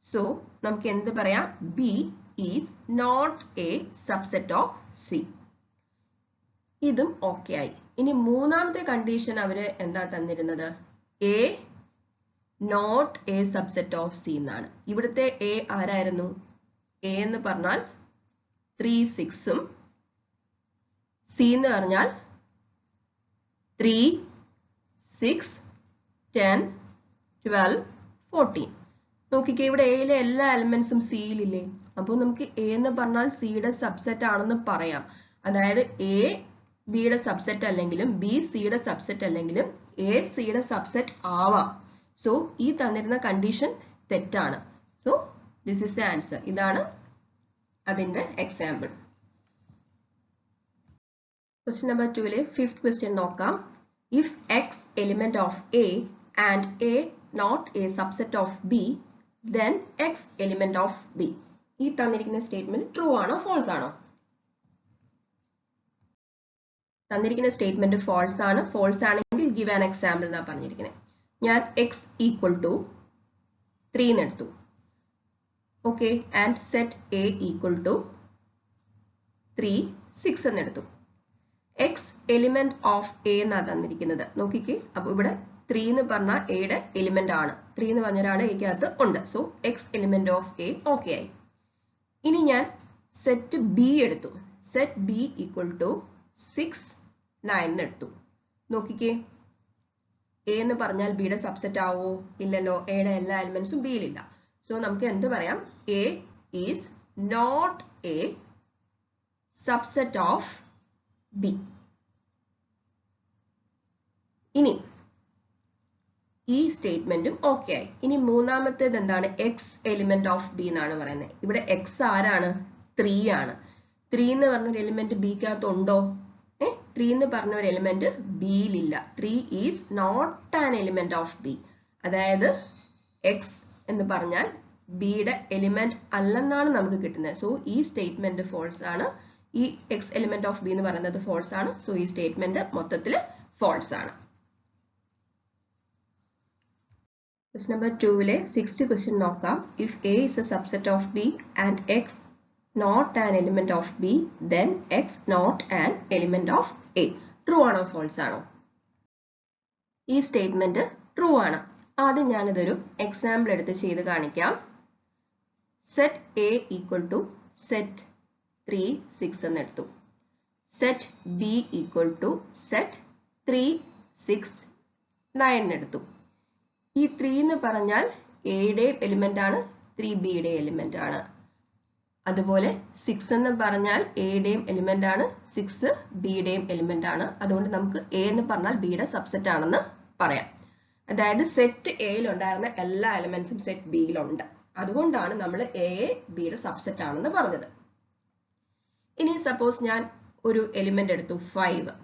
സോ നമുക്ക് എന്ത് പറയാം? B is not a subset of C. ഇതും ഓക്കെ ആയി. ഇനി മൂന്നാമത്തെ കണ്ടീഷൻ അവര് എന്താ തന്നിരുന്നത്? A not a subset of C എന്നാണ്. ഇവിടുത്തെ എ ആരായിരുന്നു? എ എന്ന് പറഞ്ഞാൽ 3, 6ഉം സി എന്ന് പറഞ്ഞാൽ 3, 6, 10, 12, 14. നോക്കിക്കേ, ഇവിടെ എയിലെ എല്ലാ എലമെന്റ്സും സിയിലില്ലേ? അപ്പോൾ നമുക്ക് എ എന്ന് പറഞ്ഞാൽ സിയുടെ സബ്സെറ്റ് ആണെന്ന് പറയാം. അതായത് എ ബിയുടെ സബ്സെറ്റ് അല്ലെങ്കിലും ബി സിയുടെ സബ്സെറ്റ് അല്ലെങ്കിലും എ സിയുടെ സബ്സെറ്റ് ആവാം. സോ ഈ തന്നിരുന്ന കണ്ടീഷൻ തെറ്റാണ്. So this is the answer. ഇതാണ് അതിന്റെ എക്സാമ്പിൾ. ക്വസ്റ്റ്യൻ നമ്പർ 2-ലെ 5th ക്വസ്റ്റ്യൻ നോക്കാം. If x element of A and A not a subset of B, then x element of b. ഈ തന്നിരിക്കുന്ന സ്റ്റേറ്റ്മെന്റ് ട്രൂ ആണോ ഫോൾസ് ആണോ? തന്നിരിക്കുന്ന സ്റ്റേറ്റ്മെന്റ് ഫോൾസ് ആണ്. ഫോൾസ് ആണെങ്കിൽ ഗിവ് ആൻ എക്സാമ്പിൾ എന്നാ പറഞ്ഞിരിക്കുന്നത്. ഞാൻ x ഈക്വൽ ടു 3 എന്ന് എടുത്തു. Okay, and set a equal to 3, 6 എന്ന് എടുത്തു. x എലിമെന്റ് ഓഫ് a എന്നാ തന്നിരിക്കുന്നത്. നോക്കിക്കേ, അപ്പൊ ഇവിടെ 3 എന്ന് പറഞ്ഞ എയുടെ എലിമെന്റ് ആണ്. 3 എന്ന് പറഞ്ഞ ഒരാൾ എക്കകത്ത് ഉണ്ട്. So X element of A okay ആയി. ഇനി ഞാൻ സെറ്റ് ബി എടുത്തു. സെറ്റ് ബി ഈക്വൽ ടു 6, 9 എടുത്തു. നോക്കിക്കേ, എ എന്ന് പറഞ്ഞാൽ ബിയുടെ സബ്സെറ്റ് ആവോ? ഇല്ലല്ലോ. എയുടെ എല്ലാ എലിമെന്റ്സും ബിയിലില്ല. സോ നമുക്ക് എന്ത് പറയാം? A is not a subset of B. ഇനി ഈ സ്റ്റേറ്റ്മെന്റും ഓക്കെ ആയി. ഇനി മൂന്നാമത്തേത് എന്താണ്? എക്സ് എലിമെന്റ് ഓഫ് ബി എന്നാണ് പറയുന്നത്. ഇവിടെ എക്സ് ആരാണ്? 3 ആണ്. 3 എന്ന് പറഞ്ഞൊരു എലിമെന്റ് ബിക്കകത്ത് ഉണ്ടോ? 3 എന്ന് പറഞ്ഞ ഒരു എലിമെന്റ് ബിയിലില്ല. 3 is not an element of B. അതായത് എക്സ് എന്ന് പറഞ്ഞാൽ ബിയുടെ എലിമെന്റ് അല്ലെന്നാണ് നമുക്ക് കിട്ടുന്നത്. സോ ഈ സ്റ്റേറ്റ്മെന്റ് ഫോൾസ് ആണ്. ഈ എക്സ് എലിമെന്റ് ഓഫ് ബി എന്ന് പറയുന്നത് ഫോൾസ് ആണ്. സോ ഈ സ്റ്റേറ്റ്മെന്റ് മൊത്തത്തിൽ ഫോൾസ് ആണ്. Question number 2-ലെ 6th question നോക്കാം. If A is a subset of B and X not an element of B, then X not an element of A. True ആണോ false ആണോ? ഈ statement true ആണ്. ആദ്യം ഞാനിതൊരു example എടുത്ത് ചെയ്ത് കാണിക്കാം. Set A equal to set 3, 6 എന്ന് എടുത്തു. Set B equal to set 3, 6, 9 എടുത്തു. ഈ 3 എന്ന് പറഞ്ഞാൽ എയുടെയും എലിമെന്റ് ആണ്, 3 ബിയുടെ എലിമെന്റ് ആണ്. അതുപോലെ 6 എന്ന് പറഞ്ഞാൽ എയുടെയും എലിമെന്റ് ആണ്, 6 ബിയുടെയും എലിമെന്റ് ആണ്. അതുകൊണ്ട് നമുക്ക് എ എന്ന് പറഞ്ഞാൽ ബിയുടെ സബ്സെറ്റ് ആണെന്ന് പറയാം. അതായത് സെറ്റ് എയിൽ ഉണ്ടായിരുന്ന എല്ലാ എലിമെന്റ്സും സെറ്റ് ബിയിലുണ്ട്. അതുകൊണ്ടാണ് നമ്മൾ എ ബിയുടെ സബ്സെറ്റ് ആണെന്ന് പറഞ്ഞത്. ഇനി സപ്പോസ് ഞാൻ ഒരു എലിമെന്റ് എടുത്തു 5.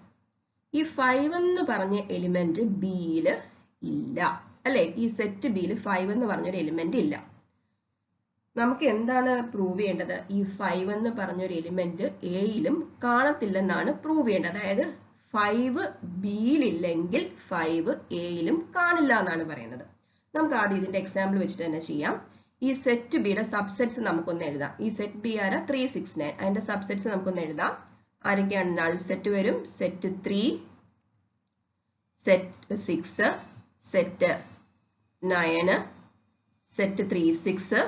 ഈ 5 എന്ന് പറഞ്ഞ എലിമെന്റ് ബിയിൽ ഇല്ല, അല്ലെ? ഈ സെറ്റ് ബിയിൽ 5 എന്ന് പറഞ്ഞൊരു എലിമെന്റ് ഇല്ല. നമുക്ക് എന്താണ് പ്രൂവ് ചെയ്യേണ്ടത്? ഈ 5 എന്ന് പറഞ്ഞൊരു എലിമെന്റ് എയിലും കാണത്തില്ലെന്നാണ് പ്രൂവ് ചെയ്യേണ്ടത്. അതായത് 5 ബിയിലില്ലെങ്കിൽ 5 എയിലും കാണില്ല എന്നാണ് പറയുന്നത്. നമുക്ക് ആദ്യം ഇതിന്റെ എക്സാമ്പിൾ വെച്ചിട്ട് തന്നെ ചെയ്യാം. ഈ സെറ്റ് ബിയുടെ സബ്സെറ്റ്സ് നമുക്കൊന്ന് എഴുതാം. ഈ സെറ്റ് ബി ആരാ? 3, 6, 9. അതിന്റെ സബ്സെറ്റ്സ് നമുക്കൊന്ന് എഴുതാം. ആരൊക്കെയാണ്? നൾ സെറ്റ് വരും, set 3, set 6, set 9, set 3, 6,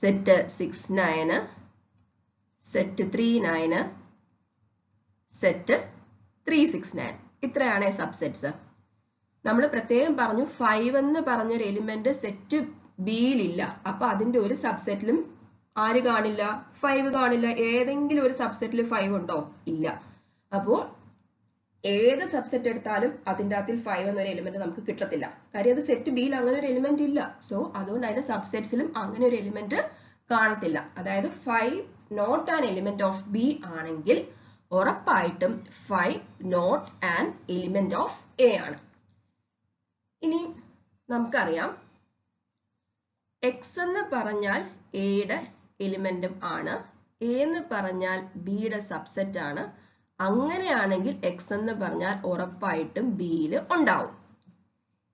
set 6, 9, set 3, 9, set 3, 6, 9. ഇത്രയാണ് സബ്സെറ്റ്സ്. നമ്മൾ പ്രത്യേകം പറഞ്ഞു 5 എന്ന് പറഞ്ഞൊരു എലിമെന്റ് സെറ്റ് ബിയിലില്ല. അപ്പൊ അതിന്റെ ഒരു സബ്സെറ്റിലും ആര് കാണില്ല? 5 കാണില്ല. ഏതെങ്കിലും ഒരു സബ്സെറ്റിൽ 5 ഉണ്ടോ? ഇല്ല. അപ്പോൾ ഏത് സബ്സെറ്റ് എടുത്താലും അതിൻ്റെ അകത്തിൽ 5 എന്നൊരു എലിമെന്റ് നമുക്ക് കിട്ടത്തില്ല. കാര്യം അത് സെറ്റ് ബിയിൽ അങ്ങനെ ഒരു എലിമെന്റ് ഇല്ല. സോ അതുകൊണ്ട് അതിന്റെ സബ്സെറ്റ്സിലും അങ്ങനെ ഒരു എലിമെന്റ് കാണത്തില്ല. അതായത് 5 not an element of B ആണെങ്കിൽ ഉറപ്പായിട്ടും 5 not an element of A ആണ്. ഇനി നമുക്കറിയാം എക്സ് എന്ന് പറഞ്ഞാൽ എയുടെ എലിമെന്റും ആണ്, എ എന്ന് പറഞ്ഞാൽ ബിയുടെ സബ്സെറ്റ് ആണ്. അങ്ങനെയാണെങ്കിൽ എക്സ് എന്ന് പറഞ്ഞാൽ ഉറപ്പായിട്ടും ബിയിൽ ഉണ്ടാവും.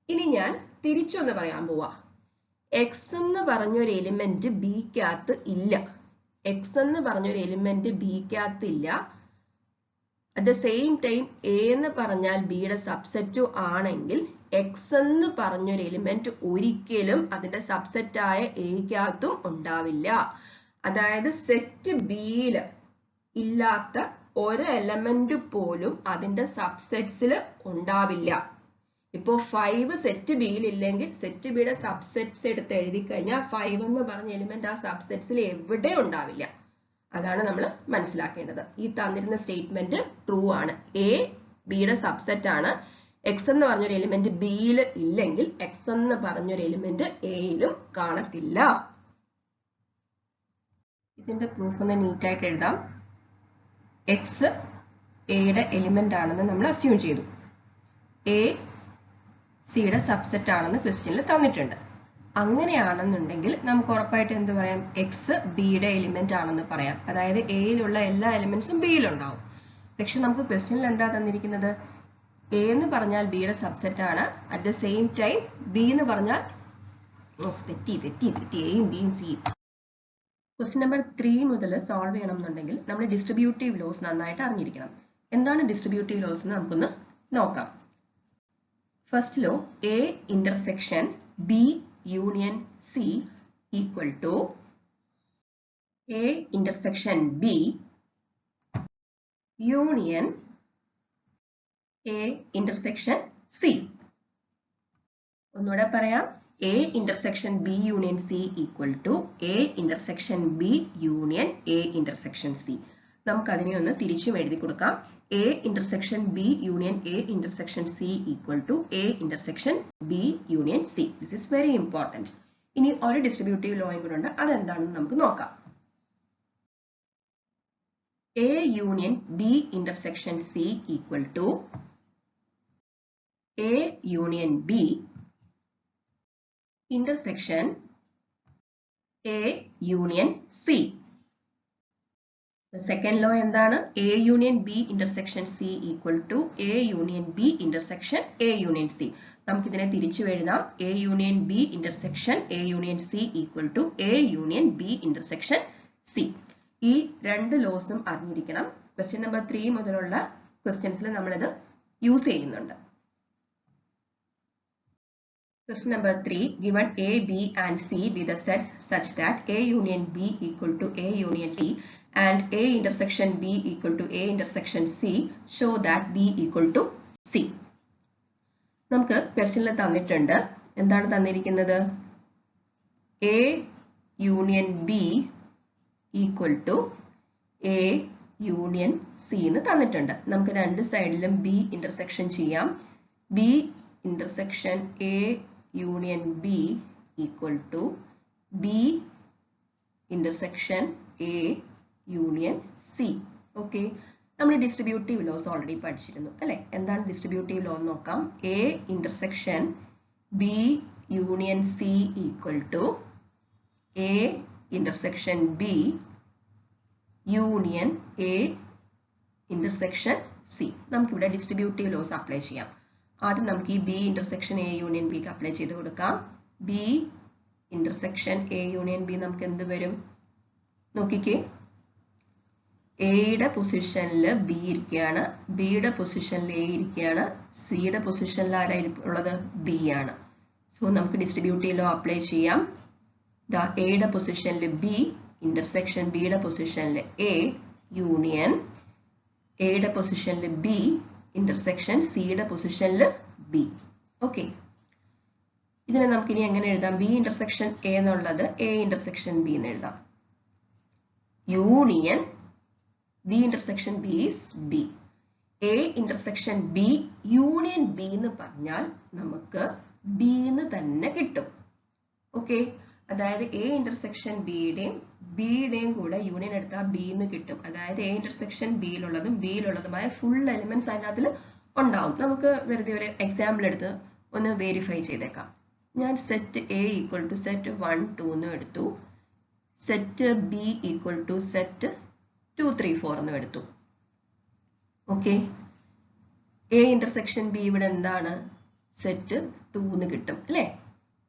ഇനി ഞാൻ തിരിച്ചൊന്ന് പറയാൻ പോവാ. എക്സ് എന്ന് പറഞ്ഞൊരു എലിമെന്റ് ബിക്കകത്ത് ഇല്ല. എക്സ് എന്ന് പറഞ്ഞൊരു എലിമെന്റ് ബിക്കകത്ത് ഇല്ല. At the same time A എന്ന് പറഞ്ഞാൽ ബിയുടെ സബ്സെറ്റ് ആണെങ്കിൽ എക്സ് എന്ന് പറഞ്ഞൊരു എലിമെന്റ് ഒരിക്കലും അതിന്റെ സബ്സെറ്റ് ആയ എക്കകത്തും ഉണ്ടാവില്ല. അതായത് സെറ്റ് ബിയിൽ ഇല്ലാത്ത ഒരു എലമെന്റ് പോലും അതിന്റെ സബ്സെറ്റ്സിൽ ഉണ്ടാവില്ല. ഇപ്പോ 5 സെറ്റ് ബിയിൽ ഇല്ലെങ്കിൽ സെറ്റ് ബിയുടെ സബ്സെറ്റ്സ് എടുത്ത് എഴുതി കഴിഞ്ഞാൽ 5 എന്ന് പറഞ്ഞ എലിമെന്റ് ആ സബ്സെറ്റ്സിൽ എവിടെ ഉണ്ടാവില്ല. അതാണ് നമ്മൾ മനസ്സിലാക്കേണ്ടത്. ഈ തന്നിരുന്ന സ്റ്റേറ്റ്മെന്റ് ട്രൂ ആണ്. എ ബിയുടെ സബ്സെറ്റ് ആണ്. എക്സ് എന്ന് പറഞ്ഞൊരു എലിമെന്റ് ബിയിൽ ഇല്ലെങ്കിൽ എക്സ് എന്ന് പറഞ്ഞൊരു എലിമെന്റ് എയിലും കാണത്തില്ല. ഇതിന്റെ പ്രൂഫ് ഒന്ന് നീറ്റായിട്ട് എഴുതാം. എക്സ് എയുടെ എലിമെന്റ് ആണെന്ന് നമ്മൾ അസ്യൂം ചെയ്തു. എ സിയുടെ സബ്സെറ്റ് ആണെന്ന് ക്വസ്റ്റ്യനിൽ തന്നിട്ടുണ്ട്. അങ്ങനെയാണെന്നുണ്ടെങ്കിൽ നമുക്ക് ഉറപ്പായിട്ട് എന്ത് പറയാം? എക്സ് ബിയുടെ എലിമെന്റ് ആണെന്ന് പറയാം. അതായത് എയിലുള്ള എല്ലാ എലിമെന്റ്സും ബിയിലുണ്ടാവും. പക്ഷെ നമുക്ക് ക്വസ്റ്റ്യനിൽ എന്താ തന്നിരിക്കുന്നത്? എ എന്ന് പറഞ്ഞാൽ ബിയുടെ സബ്സെറ്റ് ആണ്. At the same time B എന്ന് പറഞ്ഞാൽ എയും ബിയും സിയും. ക്വസ്റ്റ്യൻ നമ്പർ 3 മുതൽ സോൾവ് ചെയ്യണം എന്നുണ്ടെങ്കിൽ നമ്മൾ ഡിസ്ട്രിബ്യൂട്ടീവ് ലോസ് നന്നായിട്ട് അറിഞ്ഞിരിക്കണം. എന്താണ് ഡിസ്ട്രിബ്യൂട്ടീവ് ലോസ് എന്ന് നമുക്കൊന്ന് നോക്കാം. First law, A intersection B union C equal to A intersection B union A intersection C. ഒന്നുകൂടെ പറയാം. A intersection B union C equal to A intersection B union A intersection C. നമുക്ക് അതിനെ ഒന്ന് തിരിച്ചും എഴുതി കൊടുക്കാം. A intersection B union A intersection C equal to A intersection B union C. This is very important. ഇനി ഒരു distributive ലോയും കൂടെ ഉണ്ട്. അതെന്താണെന്ന് നമുക്ക് നോക്കാം. A union B intersection C equal to A union B intersection A union C. The second law എന്താണ്? A union B intersection C equal to A union B intersection A union C. നമുക്ക് ഇതിനെ തിരിച്ചു എഴുതാം. A union B intersection A union C equal to A union B intersection C. ഈ രണ്ട് ലോസും അറിഞ്ഞിരിക്കണം. Question number 3 മുതലുള്ള ക്വസ്റ്റ്യൻസിൽ നമ്മളിത് യൂസ് ചെയ്യുന്നുണ്ട്. Question number 3, given A, B and C be the sets such that A union B equal to A union C and A intersection B equal to A intersection C, show that B equal to C. നമുക്ക് ക്വസ്റ്റ്യനിൽ തന്നിട്ടുണ്ട്. എന്താണ് തന്നിരിക്കുന്നത്? A union B equal to A union C എന്ന് തന്നിട്ടുണ്ട്. നമുക്ക് രണ്ട് സൈഡിലും B ഇന്റർസെക്ഷൻ ചെയ്യാം. B intersection A union B equal to B intersection A union C. Okay. നമ്മൾ ഡിസ്ട്രിബ്യൂട്ടീവ് ലോസ് ഓൾറെഡി പഠിച്ചിരുന്നു അല്ലെ? എന്താണ് ഡിസ്ട്രിബ്യൂട്ടീവ് ലോ എന്ന് നോക്കാം. A intersection B union C equal to A intersection B union A intersection C. നമുക്കിവിടെ distributive loss apply ചെയ്യാം. ആദ്യം നമുക്ക് ഈ ബി ഇന്റർസെക്ഷൻ എ യൂണിയൻ ബിക്ക് അപ്ലൈ ചെയ്ത് കൊടുക്കാം. B intersection A union B നമുക്ക് എന്ത് വരും? നോക്കിക്കേ. എയുടെ പൊസിഷനിൽ ബി ഇരിക്കുകയാണ്, ബിയുടെ പൊസിഷനിൽ എ ഇരിക്കുകയാണ്, സിയുടെ പൊസിഷനിൽ ആരായിരിക്കും ഉള്ളത്? ബി ആണ്. സോ നമുക്ക് ഡിസ്ട്രിബ്യൂട്ടീവ് ലോ അപ്ലൈ ചെയ്യാം. എയുടെ പൊസിഷനിൽ ബി ഇന്റർസെക്ഷൻ ബിയുടെ പൊസിഷനിൽ എ യൂണിയൻ എയുടെ പൊസിഷനിൽ ബി ഇന്റർസെക്ഷൻ സിയുടെ പൊസിഷനിൽ ബി. ഓക്കെ. ഇതിനെ നമുക്ക് ഇനി എങ്ങനെ എഴുതാം? ബി ഇന്റർസെക്ഷൻ എ എന്നുള്ളത് എ ഇന്റർസെക്ഷൻ ബി എന്ന് എഴുതാം. Union B intersection B is B. A intersection B union B എന്ന് പറഞ്ഞാൽ നമുക്ക് ബി എന്ന് തന്നെ കിട്ടും. ഓക്കെ. അതായത് എ ഇന്റർസെക്ഷൻ ബിയുടെയും ബിയുടെയും കൂടെ യൂണിയൻ എടുത്താൽ ബി എന്ന് കിട്ടും. അതായത് എ ഇന്റർസെക്ഷൻ ബിയിലുള്ളതും ബിയിലുള്ളതുമായ ഫുൾ എലിമെന്റ്സ് അതിനകത്തിൽ ഉണ്ടാവും. നമുക്ക് വെറുതെ ഒരു എക്സാമ്പിൾ എടുത്ത് ഒന്ന് വെരിഫൈ ചെയ്തേക്കാം. ഞാൻ set A equal to set 1 2 എന്ന് എടുത്തു. Set B equal to set 2 3 4 എന്ന് എടുത്തു. ഓക്കെ, എ ഇന്റർസെക്ഷൻ ബി ഇവിടെ എന്താണ്? സെറ്റ് 2 എന്ന് കിട്ടും അല്ലേ?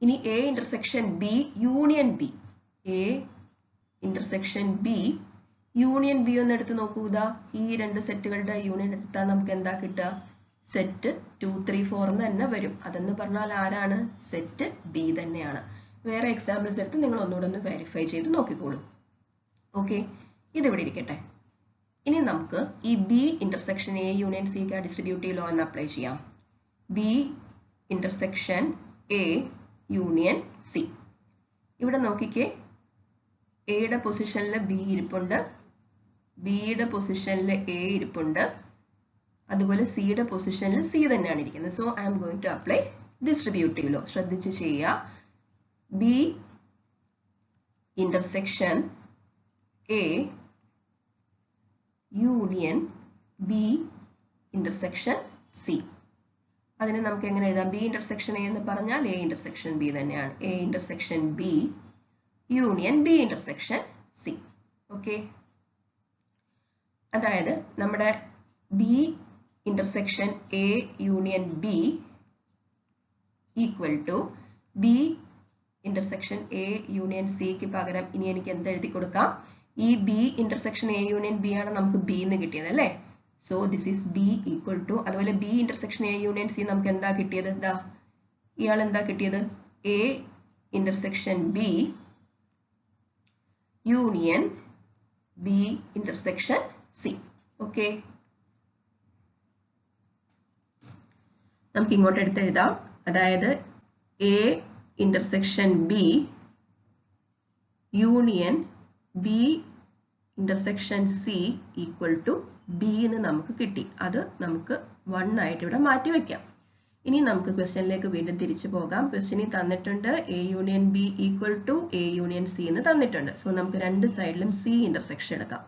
ഇനി A intersection B union B, A intersection B union B ഒന്ന് എടുത്ത് നോക്കൂ. ഇതാ ഈ രണ്ട് സെറ്റുകളുടെ യൂണിയൻ എടുത്താൽ നമുക്ക് എന്താ കിട്ടുക? സെറ്റ് 2 3 4 എന്ന് തന്നെ വരും. അതെന്ന് പറഞ്ഞാൽ ആരാണ്? സെറ്റ് ബി തന്നെയാണ്. വേറെ എക്സാമ്പിൾസ് എടുത്ത് നിങ്ങൾ ഒന്നുകൂടെ ഒന്ന് വെരിഫൈ ചെയ്ത് നോക്കിക്കോളൂ. ഓക്കെ, ഇതിവിടെ ഇരിക്കട്ടെ. ഇനി നമുക്ക് ഈ ബി ഇന്റർസെക്ഷൻ എ യൂണിയൻ സിക്ക് ഡിസ്ട്രിബ്യൂട്ടീവ് ലോ എന്ന് അപ്ലൈ ചെയ്യാം. B intersection A union C. ഇവിടെ നോക്കിക്കേ, എയുടെ പൊസിഷനിൽ ബി ഇരിപ്പുണ്ട്, ബിയുടെ പൊസിഷനിൽ എ ഇരിപ്പുണ്ട്, അതുപോലെ സിയുടെ പൊസിഷനിൽ സി തന്നെയാണ് ഇരിക്കുന്നത്. So I'm going to apply distributive law. ശ്രദ്ധിച്ച് ചെയ്യുക. B intersection A union B intersection C. അതിനെ നമുക്ക് എങ്ങനെ എഴുതാം? ബി ഇന്റർസെക്ഷൻ എ എന്ന് പറഞ്ഞാൽ എ ഇന്റർസെക്ഷൻ ബി തന്നെയാണ്. A intersection B union B intersection C. Okay, അതായത് നമ്മുടെ B intersection A union B equal to B intersection A union സിക്ക് പകരം ഇനി എനിക്ക് എന്ത് എഴുതി കൊടുക്കാം? ഈ B intersection A union B ആണ് നമുക്ക് ബി എന്ന് കിട്ടിയത് അല്ലേ? So this is B equal to, അതുപോലെ B intersection A union C നമുക്ക് എന്താ കിട്ടിയത്? ഇതാ ഇയാൾ എന്താ കിട്ടിയത്? A intersection B union B intersection C. Okay, നമുക്ക് ഇങ്ങോട്ട് എടുത്തെഴുതാം. അതായത് A intersection B union B intersection C equal to B എന്ന് നമുക്ക് കിട്ടി. അത് നമുക്ക് 1 ആയിട്ട് ഇവിടെ മാറ്റി വെക്കാം. ഇനി നമുക്ക് ക്വസ്റ്റ്യനിലേക്ക് വീണ്ടും തിരിച്ചു പോകാം. ക്വസ്റ്റ്യനിൽ തന്നിട്ടുണ്ട് A union B equal to A union C എന്ന് തന്നിട്ടുണ്ട്. സോ നമുക്ക് രണ്ട് സൈഡിലും സി ഇന്റർസെക്ഷൻ എടുക്കാം.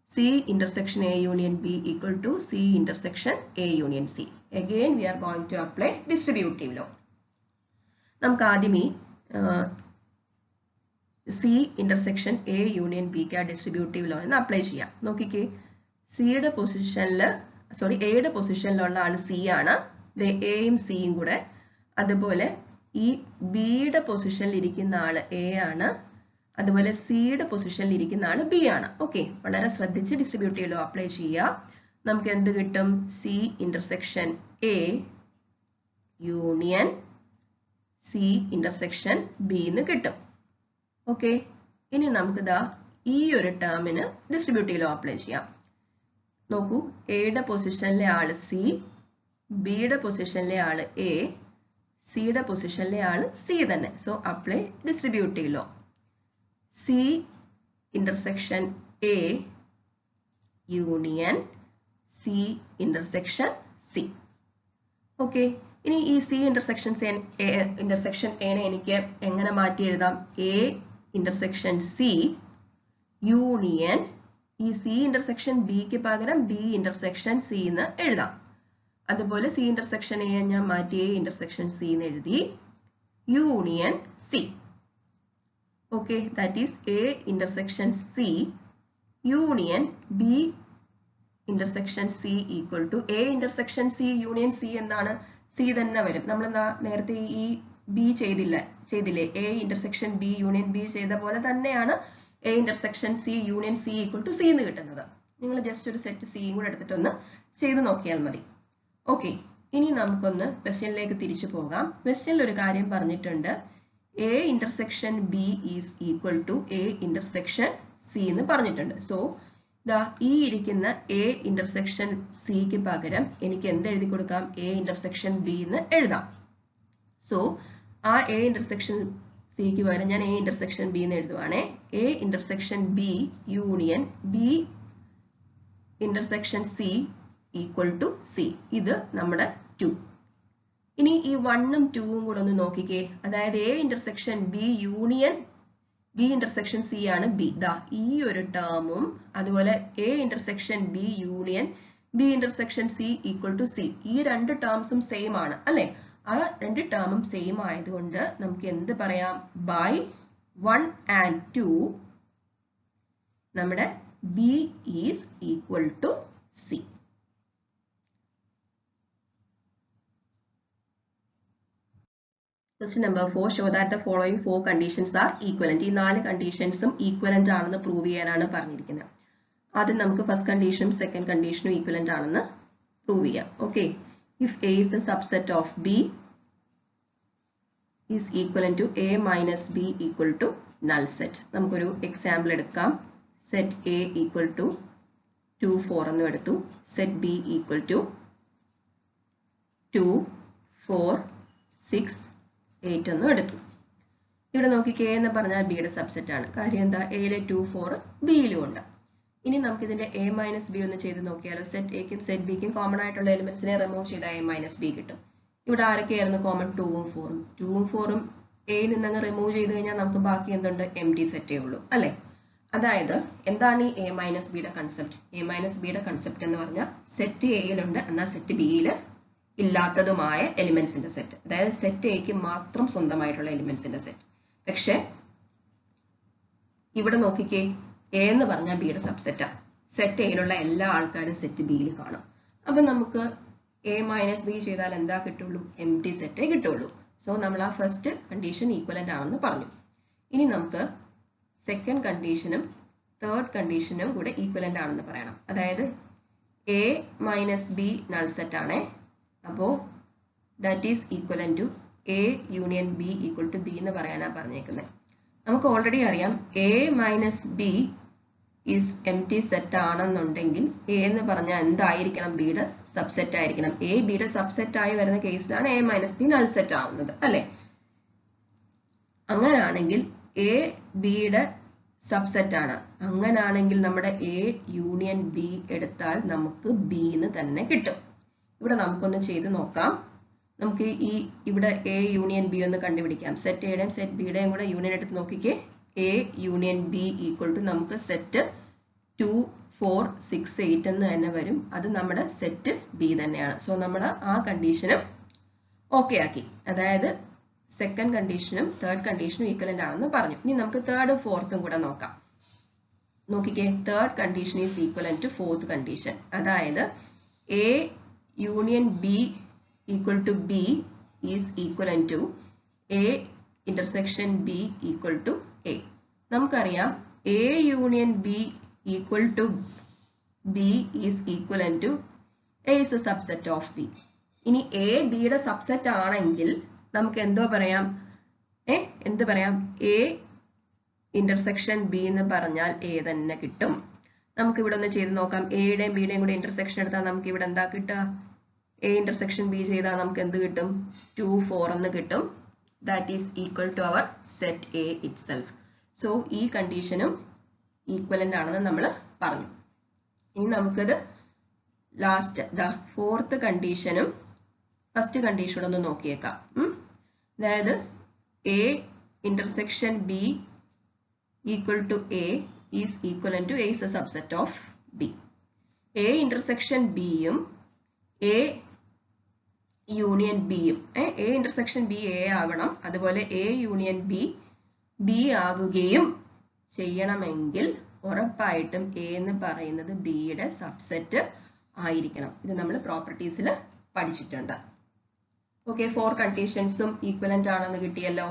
C intersection A union B equal to C intersection A union C. Again we are going to apply distributive law. നമുക്ക് ആദ്യം ഈ C intersection A union ബിക്ക് ഡിസ്ട്രിബ്യൂട്ടീവ് ലോ എന്ന് അപ്ലൈ ചെയ്യാം. നോക്കിക്കേ, സിയുടെ പൊസിഷനിൽ എയുടെ പൊസിഷനിലുള്ള ആൾ സി ആണ്, എയും സിയും കൂടെ. അതുപോലെ ഈ ബിയുടെ പൊസിഷനിൽ ഇരിക്കുന്ന ആള് എ ആണ്, അതുപോലെ സിയുടെ പൊസിഷനിൽ ഇരിക്കുന്ന ആള് ബി ആണ്. ഓക്കെ, വളരെ ശ്രദ്ധിച്ച് ഡിസ്ട്രിബ്യൂട്ടീവ് ലോ അപ്ലൈ ചെയ്യുക. നമുക്ക് എന്ത് കിട്ടും? C intersection A union C intersection B എന്ന് കിട്ടും. ഓക്കെ, ഇനി നമുക്ക് ഇതാ ഈ ഒരു ടേമിന് ഡിസ്ട്രിബ്യൂട്ടീവ് ലോ അപ്ലൈ ചെയ്യാം. നോക്കൂ, എയുടെ പൊസിഷനിലെ ആള് സി, ബിയുടെ പൊസിഷനിലെ ആള് എ, സിയുടെ പൊസിഷനിലെ ആള് സി തന്നെ. So apply distributive law. C intersection A union C intersection C. Okay, ഇനി ഈ സി ഇന്റർസെക്ഷൻ എനെ എനിക്ക് എങ്ങനെ മാറ്റി എഴുതാം? എ ഇന്റർസെക്ഷൻ സി യൂണിയൻ ഈ സി ഇന്റർസെക്ഷൻ ബിക്ക് പകരം ബി ഇന്റർസെക്ഷൻ സി എന്ന് എഴുതാം. അതുപോലെ സി ഇന്റർസെക്ഷൻ എ ഞാൻ മാറ്റി എ ഇന്റർസെക്ഷൻ സി എന്ന് എഴുതി, union C. Okay, that is A intersection C union B intersection C equal to A intersection C union C എന്താണ്? സി തന്നെ വരും. നമ്മൾ നേരത്തെ ഈ ബി ചെയ്തില്ലേ? A intersection B union B ചെയ്ത പോലെ തന്നെയാണ് A intersection C union C equal to C എന്ന് കിട്ടുന്നത്. നിങ്ങൾ ജസ്റ്റ് ഒരു സെറ്റ് സിയും കൂടെ എടുത്തിട്ടൊന്ന് ചെയ്ത് നോക്കിയാൽ മതി. ഓക്കെ, ഇനി നമുക്കൊന്ന് ക്വസ്റ്റ്യനിലേക്ക് തിരിച്ചു പോകാം. ക്വസ്റ്റ്യനിൽ ഒരു കാര്യം പറഞ്ഞിട്ടുണ്ട്, A intersection B is equal to A intersection C എന്ന് പറഞ്ഞിട്ടുണ്ട്. സോ ഈ ഇരിക്കുന്ന എ ഇന്റർസെക്ഷൻ സിക്ക് പകരം എനിക്ക് എന്ത് എഴുതി കൊടുക്കാം? എ ഇന്റർസെക്ഷൻ ബി എന്ന് എഴുതാം. സോ ആ എ ഇന്റർസെക്ഷൻ സിക്ക് പകരം ഞാൻ എ ഇന്റർസെക്ഷൻ ബി എന്ന് എഴുതുവാണേ. A intersection B union B intersection C equal to C. ഇത് നമ്മുടെ 2. ഇനി ഈ 1ഉം 2ഉം കൂടെ ഒന്ന് നോക്കിക്കേ. അതായത് A intersection B union B intersection C ആണ് ബി. ഈ ഒരു ടേമും അതുപോലെ A intersection B union B intersection C equal to C, ഈ രണ്ട് ടേംസും സെയിം ആണ് അല്ലെ? ആ രണ്ട് ടേമും സെയിം ആയതുകൊണ്ട് നമുക്ക് എന്ത് പറയാം? ബൈ 1 and 2 നമ്മുടെ B is equal to C. Question number 4. Show that the following 4 conditions are equivalent. ഈ 4 കണ്ടീഷൻസും ഈക്വലന്റ് ആണെന്ന് പ്രൂവ് ചെയ്യാനാണ് പറഞ്ഞിരിക്കുന്നത്. ആദ്യം നമുക്ക് ഫസ്റ്റ് കണ്ടീഷനും സെക്കൻഡ് കണ്ടീഷനും ഈക്വലന്റ് ആണെന്ന് പ്രൂവ് ചെയ്യാം. Okay, if A is the subset of B is equivalent to A minus B equal to null set. നമുക്കൊരു example എടുക്കാം. സെറ്റ് A equal to 2, 4 എന്നും എടുത്തു. സെറ്റ് B equal to 2, 4, 6, 8 എന്നും എടുത്തു. ഇവിടെ നോക്കിക്കേ എന്ന് പറഞ്ഞാൽ ബിയുടെ സബ്സെറ്റ് ആണ്. കാര്യം എന്താ, എയിലെ 2, 4 ബിയിലും ഉണ്ട്. ഇനി നമുക്ക് ഇതിന്റെ A മൈനസ് ബി ഒന്ന് ചെയ്ത് നോക്കിയാലോ. സെറ്റ് എക്കും സെറ്റ് ബിക്കും കോമൺ ആയിട്ടുള്ള എലിമെന്റ്സിനെ റിമൂവ് ചെയ്താൽ A മൈനസ് ബി കിട്ടും. ഇവിടെ ആരൊക്കെയായിരുന്നു കോമൺ? 2ഉം 4ഉം. 2ഉം 4ഉം എയിൽ നിന്നങ്ങ് റിമൂവ് ചെയ്ത് കഴിഞ്ഞാൽ നമുക്ക് ബാക്കി എന്തുണ്ട്? എം ടി സെറ്റേ ഉള്ളൂ അല്ലെ. അതായത് എന്താണ് ഈ A മൈനസ് ബിയുടെ കൺസെപ്റ്റ്? A മൈനസ് ബിയുടെ കൺസെപ്റ്റ് എന്ന് പറഞ്ഞാൽ സെറ്റ് എയിലുണ്ട് എന്നാൽ സെറ്റ് ബിയിൽ ഇല്ലാത്തതുമായ എലിമെന്റ്സിന്റെ സെറ്റ്. അതായത് സെറ്റ് എക്ക് മാത്രം സ്വന്തമായിട്ടുള്ള എലിമെന്റ്സിന്റെ സെറ്റ്. പക്ഷെ ഇവിടെ നോക്കിക്കേ, എ എന്ന് പറഞ്ഞാൽ ബിയുടെ സബ്സെറ്റാണ്. സെറ്റ് എയിലുള്ള എല്ലാ ആൾക്കാരും സെറ്റ് ബിയിൽ കാണും. അപ്പൊ നമുക്ക് A മൈനസ് ബി ചെയ്താൽ എന്താ കിട്ടുള്ളൂ? എം ടി സെറ്റേ കിട്ടുള്ളൂ. സോ നമ്മൾ ആ ഫസ്റ്റ് കണ്ടീഷൻ ഈക്വലന്റ് ആണെന്ന് പറഞ്ഞു. ഇനി നമുക്ക് സെക്കൻഡ് കണ്ടീഷനും തേർഡ് കണ്ടീഷനും കൂടെ ഈക്വലന്റ് ആണെന്ന് പറയണം. അതായത് A minus B null set ആണേ. അപ്പോൾ that is equivalent to A union B equal to B എന്ന് പറയാനാ പറഞ്ഞേക്കുന്നത്. നമുക്ക് ഓൾറെഡി അറിയാം A minus B is empty set ആണെന്നുണ്ടെങ്കിൽ A എന്ന് പറഞ്ഞാൽ എന്തായിരിക്കണം? ബിയുടെ സബ്സെറ്റ് ആയിരിക്കണം. A ബിയുടെ സബ്സെറ്റ് ആയി വരുന്ന കേസിലാണ് A minus B null set ആവുന്നത് അല്ലെ. അങ്ങനാണെങ്കിൽ A ബിയുടെ സബ്സെറ്റ് ആണ്. അങ്ങനാണെങ്കിൽ നമ്മുടെ A യൂണിയൻ ബി എടുത്താൽ നമുക്ക് B എന്ന് തന്നെ കിട്ടും. ഇവിടെ നമുക്കൊന്ന് ചെയ്ത് നോക്കാം. നമുക്ക് ഇവിടെ A യൂണിയൻ ബി ഒന്ന് കണ്ടുപിടിക്കാം. സെറ്റ് എയുടെയും സെറ്റ് ബിയുടെയും കൂടെ യൂണിയൻ എടുത്ത് നോക്കിക്കേ. A union B equal to നമുക്ക് സെറ്റ് 2, 4, 6, 8 എന്ന് തന്നെ വരും. അത് നമ്മുടെ സെറ്റ് ബി തന്നെയാണ്. സോ നമ്മൾ ആ കണ്ടീഷനും ഓക്കെ ആക്കി. അതായത് സെക്കൻഡ് കണ്ടീഷനും തേർഡ് കണ്ടീഷനും ഈക്വലന്റ് ആണെന്ന് പറഞ്ഞു. ഇനി നമുക്ക് തേർഡും ഫോർത്തും കൂടെ നോക്കാം. നോക്കിക്കേ, third condition is equivalent to fourth condition. അതായത് A union B equal to B is equivalent to A intersection B equal to A. നമുക്കറിയാം A union B equal to B is equivalent to A is a subset of B. ഇനി A ബിയുടെ subset ആണെങ്കിൽ നമുക്ക് എന്തോ പറയാം? എന്ത് പറയാം? A intersection B എന്ന് പറഞ്ഞാൽ A തന്നെ കിട്ടും. നമുക്ക് ഇവിടെ ഒന്ന് ചെയ്ത് നോക്കാം. എയുടെയും ബിയുടെയും കൂടെ ഇന്റർസെക്ഷൻ എടുത്താൽ നമുക്ക് ഇവിടെ എന്താ കിട്ടുക? A ഇന്റർസെക്ഷൻ ബി ചെയ്താൽ നമുക്ക് എന്ത് കിട്ടും? 2, 4 എന്ന് കിട്ടും. That is equal to our set A itself. So ഈ കണ്ടീഷനും ഈക്വലന്റ് ആണെന്ന് നമ്മൾ പറഞ്ഞു. ഇനി നമുക്കത് ലാസ്റ്റ് ഫോർത്ത് കണ്ടീഷനും ഫസ്റ്റ് കണ്ടീഷനും ഒന്ന് നോക്കിയേക്കാം. അതായത് A intersection B equal to A is equivalent to A is a subset of B. A intersection ബിയും A യൂണിയൻ ബിയും A ഇന്റർസെക്ഷൻ ബി A ആവണം. അതുപോലെ A യൂണിയൻ ബി ബി ആവുകയും ചെയ്യണമെങ്കിൽ ഉറപ്പായിട്ടും A എന്ന് പറയുന്നത് ബിയുടെ സബ്സെറ്റ് ആയിരിക്കണം. ഇത് നമ്മൾ പ്രോപ്പർട്ടീസിൽ പഠിച്ചിട്ടുണ്ട്. ഓക്കെ, 4 കണ്ടീഷൻസും ഈക്വലന്റ് ആണെന്ന് കിട്ടിയല്ലോ.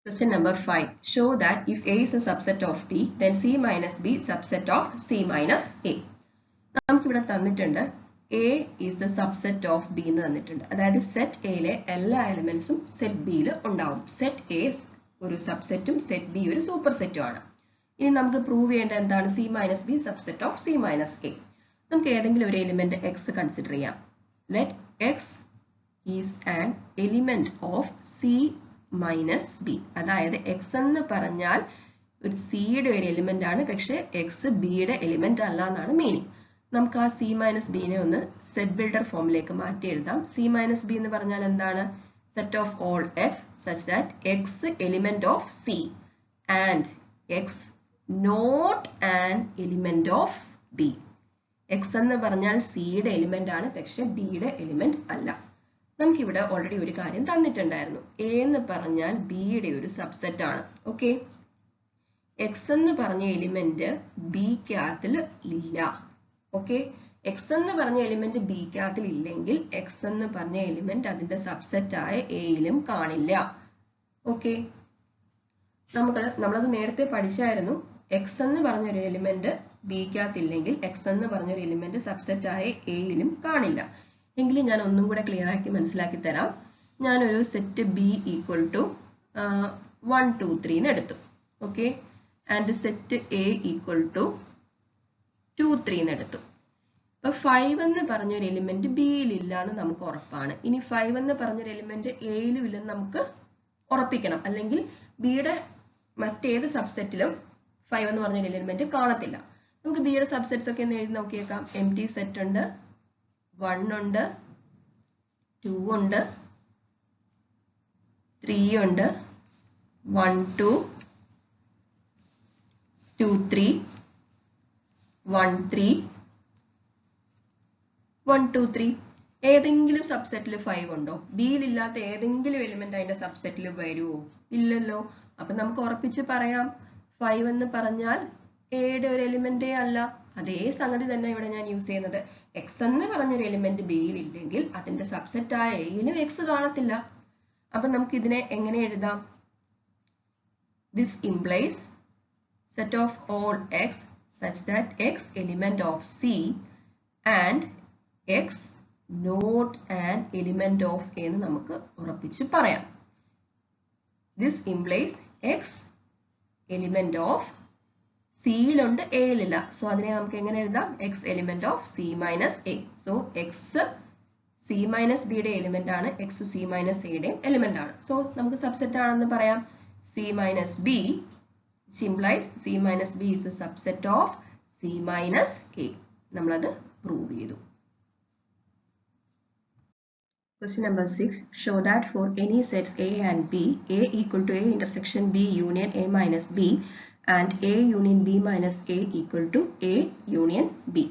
Question number 5. Show that if A is a subset of B, then C minus B subset of C minus A. നമുക്കിവിടെ തന്നിട്ടുണ്ട് A is the subset of B എന്ന് തന്നിട്ടുണ്ട്. അതായത് സെറ്റ് എയിലെ എല്ലാ എലിമെന്റ്സും സെറ്റ് ബിയിൽ ഉണ്ടാവും. സെറ്റ് എ ഒരു സബ്സെറ്റും സെറ്റ് ബി ഒരു സൂപ്പർ സെറ്റും ആണ്. ഇനി നമുക്ക് പ്രൂവ് ചെയ്യേണ്ട എന്താണ്? C minus B subset of C minus A. നമുക്ക് ഏതെങ്കിലും ഒരു എലിമെന്റ് X കൺസിഡർ ചെയ്യാം. Let X is an element of C minus B. അതായത് X എന്ന് പറഞ്ഞാൽ ഒരു സിയുടെ ഒരു എലിമെന്റ് ആണ്, പക്ഷെ X ബിയുടെ എലിമെന്റ് അല്ല എന്നാണ് മീനിങ്. നമുക്ക് ആ C മൈനസ് ബിനെ ഒന്ന് സെറ്റ് ബിൽഡർ ഫോമിലേക്ക് മാറ്റി എഴുതാം. C മൈനസ് ബി എന്ന് പറഞ്ഞാൽ എന്താണ്? Set of all X such that X element of C and X not an element of B. X എന്ന് പറഞ്ഞാൽ സിയുടെ എലിമെന്റ് ആണ്, പക്ഷെ ബിയുടെ എലിമെന്റ് അല്ല. നമുക്കിവിടെ ഓൾറെഡി ഒരു കാര്യം തന്നിട്ടുണ്ടായിരുന്നു. A എന്ന് പറഞ്ഞാൽ ബിയുടെ ഒരു സബ്സെറ്റ് ആണ്. ഓക്കെ, എക്സ് എന്ന് പറഞ്ഞ എലിമെന്റ് ബിക്കകത്തിൽ ഇല്ല. ഓക്കെ, എക്സ് എന്ന് പറഞ്ഞ എലിമെന്റ് ബിക്കകത്തിൽ ഇല്ലെങ്കിൽ എക്സ് എന്ന് പറഞ്ഞ എലിമെന്റ് അതിന്റെ സബ്സെറ്റ് ആയ എയിലും കാണില്ല. ഓക്കെ, നമ്മളത് നേരത്തെ പഠിച്ചായിരുന്നു. എക്സ് എന്ന് പറഞ്ഞൊരു എലിമെന്റ് ബിക്കകത്ത് ഇല്ലെങ്കിൽ എക്സ് എന്ന് പറഞ്ഞൊരു എലിമെന്റ് സബ്സെറ്റ് ആയ എയിലും കാണില്ല. എങ്കിലും ഞാൻ ഒന്നും കൂടെ ക്ലിയർ ആക്കി മനസ്സിലാക്കി തരാം. ഞാനൊരു സെറ്റ് ബി ഈക്വൽ ടു 1 2 3 എന്ന് എടുത്തു. Okay, and set A equal to 2 3 എന്ന് എടുത്തു. അപ്പൊ 5 എന്ന് പറഞ്ഞൊരു എലിമെന്റ് ബിയിൽ ഇല്ല എന്ന് നമുക്ക് ഉറപ്പാണ്. ഇനി 5 എന്ന് പറഞ്ഞൊരു എലിമെന്റ് എയിലും ഇല്ലെന്ന് നമുക്ക് ഉറപ്പിക്കണം, അല്ലെങ്കിൽ ബിയുടെ മറ്റേത് സബ്സെറ്റിലും 5 എന്ന് പറഞ്ഞൊരു എലിമെന്റ് കാണത്തില്ല. നമുക്ക് ബിയുടെ സബ്സെറ്റ്സ് ഒക്കെ ഒന്ന് എഴുതി നോക്കിയേക്കാം. എം ടി സെറ്റ് ഉണ്ട്, 1 ഉണ്ട്, 2 ഉണ്ട്, 3 ഉണ്ട്, 1 2 2 3 1 3 1 2 3. ഏതെങ്കിലും സബ്സെറ്റിൽ 5 ഉണ്ടോ? ബിയിൽ ഇല്ലാത്ത ഏതെങ്കിലും എലിമെന്റ് അതിന്റെ സബ്സെറ്റിൽ വരുമോ? ഇല്ലല്ലോ. അപ്പൊ നമുക്ക് ഉറപ്പിച്ച് പറയാം 5 എന്ന് പറഞ്ഞാൽ എയുടെ ഒരു എലിമെന്റേ അല്ല. അതേ സംഗതി തന്നെ ഇവിടെ ഞാൻ യൂസ് ചെയ്യുന്നത്. എക്സ് എന്ന് പറഞ്ഞൊരു എലിമെന്റ് ബിയിൽ ഇല്ലെങ്കിൽ അതിന്റെ സബ്സെറ്റ് ആയ എയിലും എക്സ് കാണത്തില്ല. അപ്പൊ നമുക്ക് ഇതിനെ എങ്ങനെ എഴുതാം? This implies set of all X such that x element of C and x not an element of A എന്ന് നമുക്ക് ഉറപ്പിച്ച് പറയാം. This implies x element of C യിലുണ്ട്, A യിലില്ല. സോ അതിനെ നമുക്ക് എങ്ങനെ എഴുതാം? x element of C minus A. So x C minus B യുടെ എലിമെന്റ് ആണ്, x C minus A യുടെ എലിമെന്റ് ആണ്. സോ നമുക്ക് സബ്സെറ്റ് ആണെന്ന് പറയാം. C minus B, which implies C minus B is a subset of C minus A. നമ്മളത് prove ചെയ്തു. Question number 6. Show that for any sets A and B, A equal to A intersection B union A minus B and A union B minus A equal to A union B.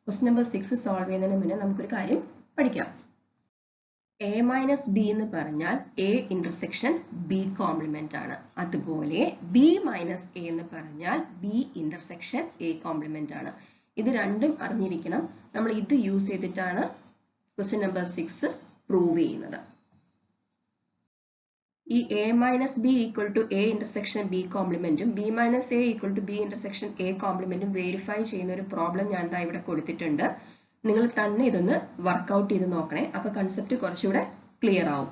Question number 6 solve ചെയ്യുന്നതിന് മുന്നേ നമുക്കൊരു കാര്യം പഠിക്കാം. A minus B എന്ന് പറഞ്ഞാൽ A intersection B complement ആണ്. അതുപോലെ B minus A എന്ന് പറഞ്ഞാൽ B intersection A complement ആണ്. ഇത് രണ്ടും അറിഞ്ഞിരിക്കണം. നമ്മൾ ഇത് യൂസ് ചെയ്തിട്ടാണ് question number 6 പ്രൂവ് ചെയ്യുന്നത്. ഈ A minus B equal to A intersection B complementഉം B minus A equal to B intersection A complementഉം വെരിഫൈ ചെയ്യുന്ന ഒരു പ്രോബ്ലം ഞാൻ ദാ ഇവിടെ കൊടുത്തിട്ടുണ്ട്. നിങ്ങൾ തന്നെ ഇതൊന്ന് വർക്ക്ഔട്ട് ചെയ്ത് നോക്കണേ. അപ്പൊ കൺസെപ്റ്റ് കുറച്ചുകൂടെ ക്ലിയർ ആവും.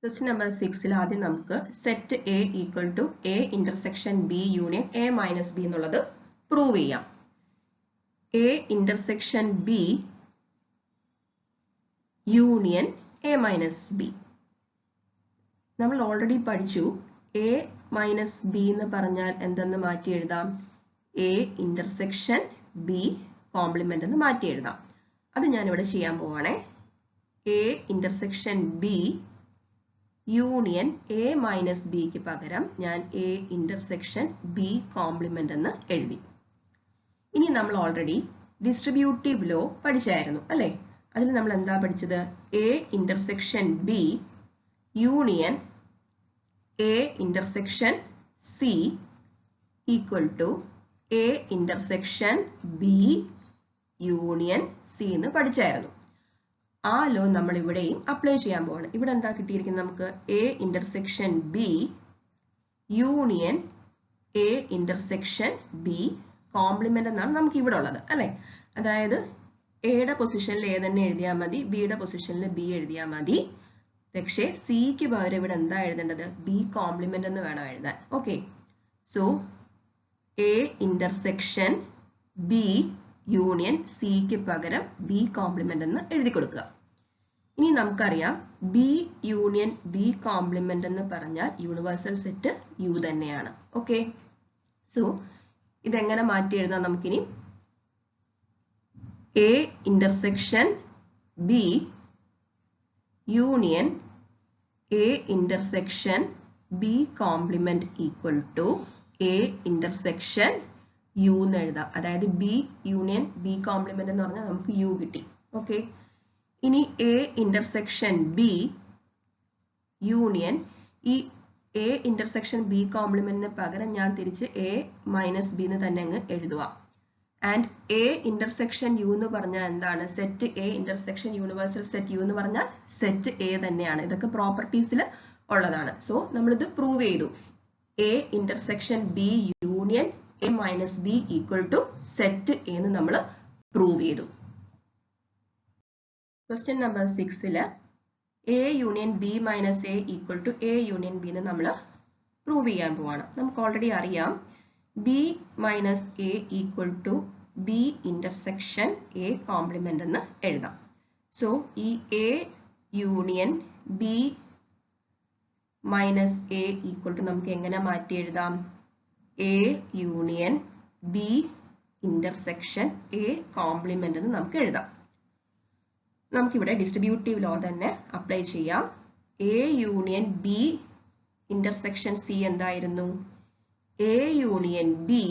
ക്വസ്റ്റ്യൻ നമ്പർ 6 ആദ്യം നമുക്ക് set A equal to A intersection B union A minus B എന്നുള്ളത് പ്രൂവ് ചെയ്യാം. A intersection B union A minus B. നമ്മൾ ഓൾറെഡി പഠിച്ചു A മൈനസ് B എന്ന് പറഞ്ഞാൽ എന്തെന്ന് മാറ്റി എഴുതാം? A ഇന്റർസെക്ഷൻ B കോംപ്ലിമെന്റ് എന്ന് മാറ്റി എഴുതാം. അത് ഞാൻ ഇവിടെ ചെയ്യാൻ പോവാണേ. A intersection B union A minus ബിക്ക് പകരം ഞാൻ A ഇന്റർസെക്ഷൻ B കോംപ്ലിമെന്റ് എന്ന് എഴുതി. ഇനി നമ്മൾ ഓൾറെഡി ഡിസ്ട്രിബ്യൂട്ടീവ് ലോ പഠിച്ചായിരുന്നു അല്ലേ? അതിൽ നമ്മൾ എന്താ പഠിച്ചത്? A intersection B union A intersection C equal to A intersection B union C എന്ന് പഠിച്ചായിരുന്നു. ആ ലോ നമ്മൾ ഇവിടെയും അപ്ലൈ ചെയ്യാൻ പോവാണ്. ഇവിടെ എന്താ കിട്ടിയിരിക്കുന്നത്? നമുക്ക് A intersection B union A intersection B complement എന്നാണ് നമുക്ക് ഇവിടെ ഉള്ളത് അല്ലെ? അതായത് എയുടെ പൊസിഷനിൽ എ തന്നെ എഴുതിയാൽ മതി, ബിയുടെ പൊസിഷനിൽ ബി എഴുതിയാൽ മതി. പക്ഷേ സിക്ക് പകരം ഇവിടെ എന്താ എഴുതേണ്ടത്? ബി കോംപ്ലിമെന്റ് എന്ന് വേണം എഴുതാൻ. Okay, so A intersection B union സിക്ക് പകരം ബി കോംപ്ലിമെന്റ് എന്ന് എഴുതി കൊടുക്കുക. ഇനി നമുക്കറിയാം ബി യൂണിയൻ ബി കോംപ്ലിമെന്റ് എന്ന് പറഞ്ഞാൽ യൂണിവേഴ്സൽ സെറ്റ് യു തന്നെയാണ്. ഓക്കെ, സോ ഇതെങ്ങനെ മാറ്റി എഴുതാം നമുക്കിനി? A intersection B union A intersection B complement equal to A intersection U എന്ന് എഴുതാം. അതായത് B union B complement എന്ന് പറഞ്ഞാൽ നമുക്ക് U കിട്ടി. ഓക്കെ, ഇനി A intersection B union ഈ എ ഇന്റർസെക്ഷൻ ബി കോംപ്ലിമെന്റിന് പകരം ഞാൻ തിരിച്ച് എ മൈനസ് ബി എന്ന് തന്നെ അങ്ങ് എഴുതുക. ആൻഡ് എ ഇന്റർസെക്ഷൻ യു എന്ന് പറഞ്ഞാൽ എന്താണ്? Set A intersection universal set U എന്ന് പറഞ്ഞാൽ സെറ്റ് എ തന്നെയാണ്. ഇതൊക്കെ പ്രോപ്പർട്ടീസിൽ ഉള്ളതാണ്. സോ നമ്മളിത് പ്രൂവ് ചെയ്തു. A intersection B union A minus B equal to set A എന്ന് നമ്മൾ പ്രൂവ് ചെയ്തു. Question number 6 A union B minus A equal to A union B എന്ന് നമ്മൾ പ്രൂവ് ചെയ്യാൻ പോവാണ്. നമുക്ക് ഓൾറെഡി അറിയാം B minus A equal to B intersection A complement എന്ന് എഴുതാം. സോ ഈ A union B minus A equal to നമുക്ക് എങ്ങനെ മാറ്റി എഴുതാം? A union B intersection A complement എന്ന് നമുക്ക് എഴുതാം. നമുക്കിവിടെ ഡിസ്ട്രിബ്യൂട്ടീവ് ലോ തന്നെ അപ്ലൈ ചെയ്യാം. A union B intersection C എന്തായിരുന്നു? A union B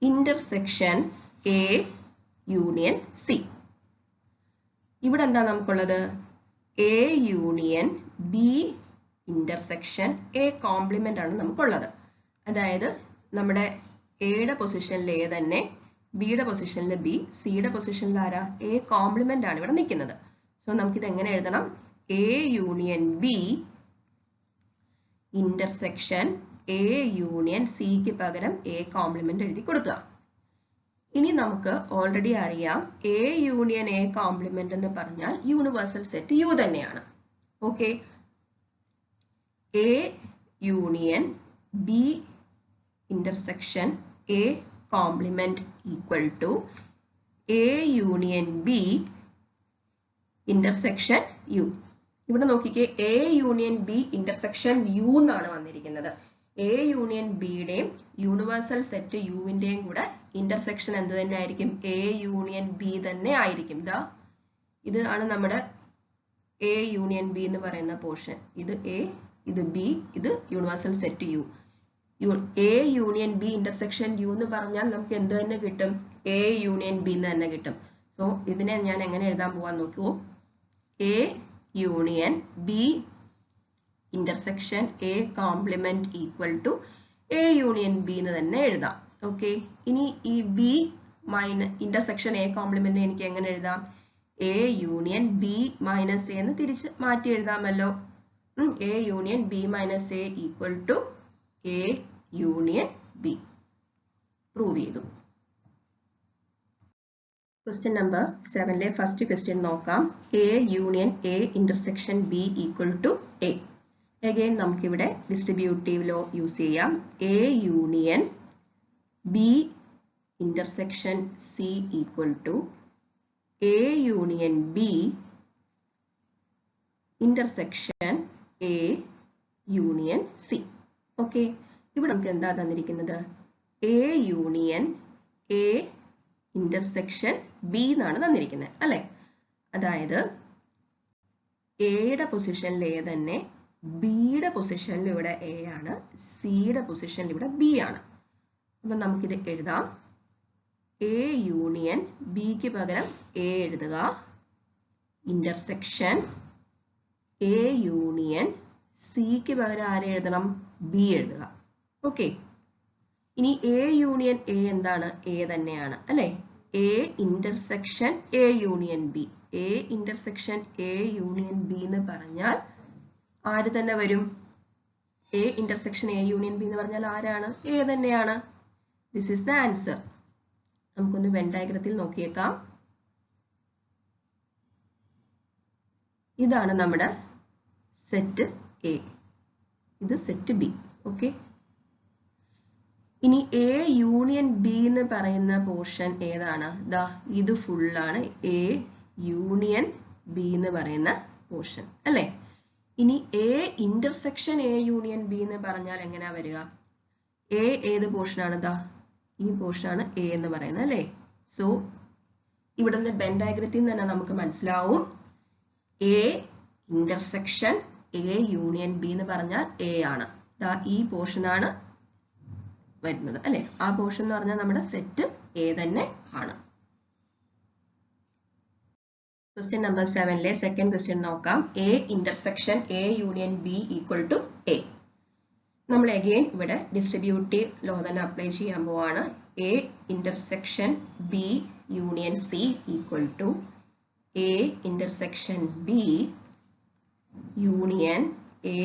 intersection A union C. ഇവിടെ എന്താ നമുക്കുള്ളത്? A union B intersection A complement ആണ് നമുക്കുള്ളത്. അതായത് നമ്മുടെ എയുടെ പൊസിഷനിൽ എ തന്നെ, ബിയുടെ പൊസിഷനിൽ ബി, സിയുടെ പൊസിഷനിൽ ആരാ? എ കോംപ്ലിമെന്റ് ആണ് ഇവിടെ നിൽക്കുന്നത്. സോ നമുക്കിത് എങ്ങനെ എഴുതണം? A union B intersection A union സിക്ക് പകരം എ കോംപ്ലിമെന്റ് എഴുതി കൊടുക്കുക. ഇനി നമുക്ക് ഓൾറെഡി അറിയാം എ യൂണിയൻ എ കോംപ്ലിമെന്റ് എന്ന് പറഞ്ഞാൽ യൂണിവേഴ്സൽ സെറ്റ് യു തന്നെയാണ്. Okay, A union B intersection A complement equal to A union B intersection U. ഇവിടെ നോക്കിക്കേ, A union B intersection U എന്നാണ് വന്നിരിക്കുന്നത്. എ യൂണിയൻ ബിയുടെയും യൂണിവേഴ്സൽ സെറ്റ് യുവിന്റെയും കൂടെ ഇന്റർസെക്ഷൻ എന്ത് തന്നെ ആയിരിക്കും? എ യൂണിയൻ ബി തന്നെ ആയിരിക്കും. ഇത് ആണ് നമ്മുടെ എ യൂണിയൻ ബി എന്ന് പറയുന്ന പോർഷൻ. ഇത് എ, ഇത് ബി, ഇത് universal set U. A union B intersection U എന്ന് പറഞ്ഞാൽ നമുക്ക് എന്ത് തന്നെ കിട്ടും? എ യൂണിയൻ ബി എന്ന് തന്നെ കിട്ടും. സോ ഇതിനെ ഞാൻ എങ്ങനെ എഴുതാൻ പോവാൻ നോക്കൂ. A union B intersection A complement equal to A union B എന്ന് തന്നെ എഴുതാം. ഓക്കെ, ഇനി ഈ ബി ഇന്റർസെക്ഷൻ എ കോംപ്ലിമെന്റ് എനിക്ക് എങ്ങനെ എഴുതാം? A union B minus A എന്ന് തിരിച്ച് മാറ്റി എഴുതാമല്ലോ. A union B minus A equal to A union B. Prove ചെയ്തു. ക്വസ്റ്റ്യൻ നമ്പർ 7 ഫസ്റ്റ് ക്വസ്റ്റ്യൻ നോക്കാം. A union A intersection B equal to A. Again നമുക്കിവിടെ ഡിസ്ട്രിബ്യൂട്ടീവ് ലോ യൂസ് ചെയ്യാം. A union B intersection C equal to A union B intersection A union C. Okay, ഇവിടെ നമുക്ക് എന്താ തന്നിരിക്കുന്നത്? A union A intersection B എന്നാണ് തന്നിരിക്കുന്നത് അല്ലെ? അതായത് എയുടെ പൊസിഷനിൽ എ തന്നെ, ബിയുടെ പൊസിഷനിൽ ഇവിടെ എ ആണ്, സിയുടെ പൊസിഷനിൽ ഇവിടെ ബി ആണ്. അപ്പൊ നമുക്കിത് എഴുതാം. എ യൂണിയൻ ബിക്ക് പകരം എ എഴുതുക, ഇന്റർസെക്ഷൻ എ യൂണിയൻ സിക്ക് പകരം ആരെ എഴുതണം? ബി എഴുതുക. ഓക്കെ, ഇനി എ യൂണിയൻ എ എന്താണ്? എ തന്നെയാണ് അല്ലെ? A intersection A union B. A intersection A union B എന്ന് പറഞ്ഞാൽ ആര് തന്നെ വരും? A intersection A union B എന്ന് പറഞ്ഞാൽ ആരാണ്? എ തന്നെയാണ്. This is the answer. നമുക്കൊന്ന് വെൻ ഡയഗ്രത്തിൽ നോക്കിയേക്കാം. ഇതാണ് നമ്മുടെ സെറ്റ് എ, ഇത് സെറ്റ് ബി. ഓക്കെ, ഇനി എ യൂണിയൻ ബി എന്ന് പറയുന്ന പോർഷൻ ഏതാണ്? ദാ ഇത് ഫുള്ളാണ് എ യൂണിയൻ ബി എന്ന് പറയുന്ന പോർഷൻ അല്ലെ? ഇനി A intersection A union B എന്ന് പറഞ്ഞാൽ എങ്ങനെയാ വരിക? എ ഏത് പോർഷനാണ്? ദാ ഈ പോർഷനാണ് എ എന്ന് പറയുന്നത് അല്ലെ? സോ ഇവിടുന്ന് വെൻ ഡയഗ്രത്തിൽ തന്നെ നമുക്ക് മനസ്സിലാവും A intersection A union B എന്ന് പറഞ്ഞാൽ എ ആണ്. ദാ ഈ പോർഷൻ ആണ് വരുന്നത് അല്ലെ? ആ പോർഷൻ എന്ന് പറഞ്ഞാൽ നമ്മുടെ സെറ്റ് എ തന്നെ ആണ്. Question number 7 second question നോക്കാം. A intersection A union B equal to A. നമ്മൾ again ഇവിടെ distributive law തന്നെ apply ചെയ്യാൻ പോവാണ്. A intersection B union C equal to A intersection B union A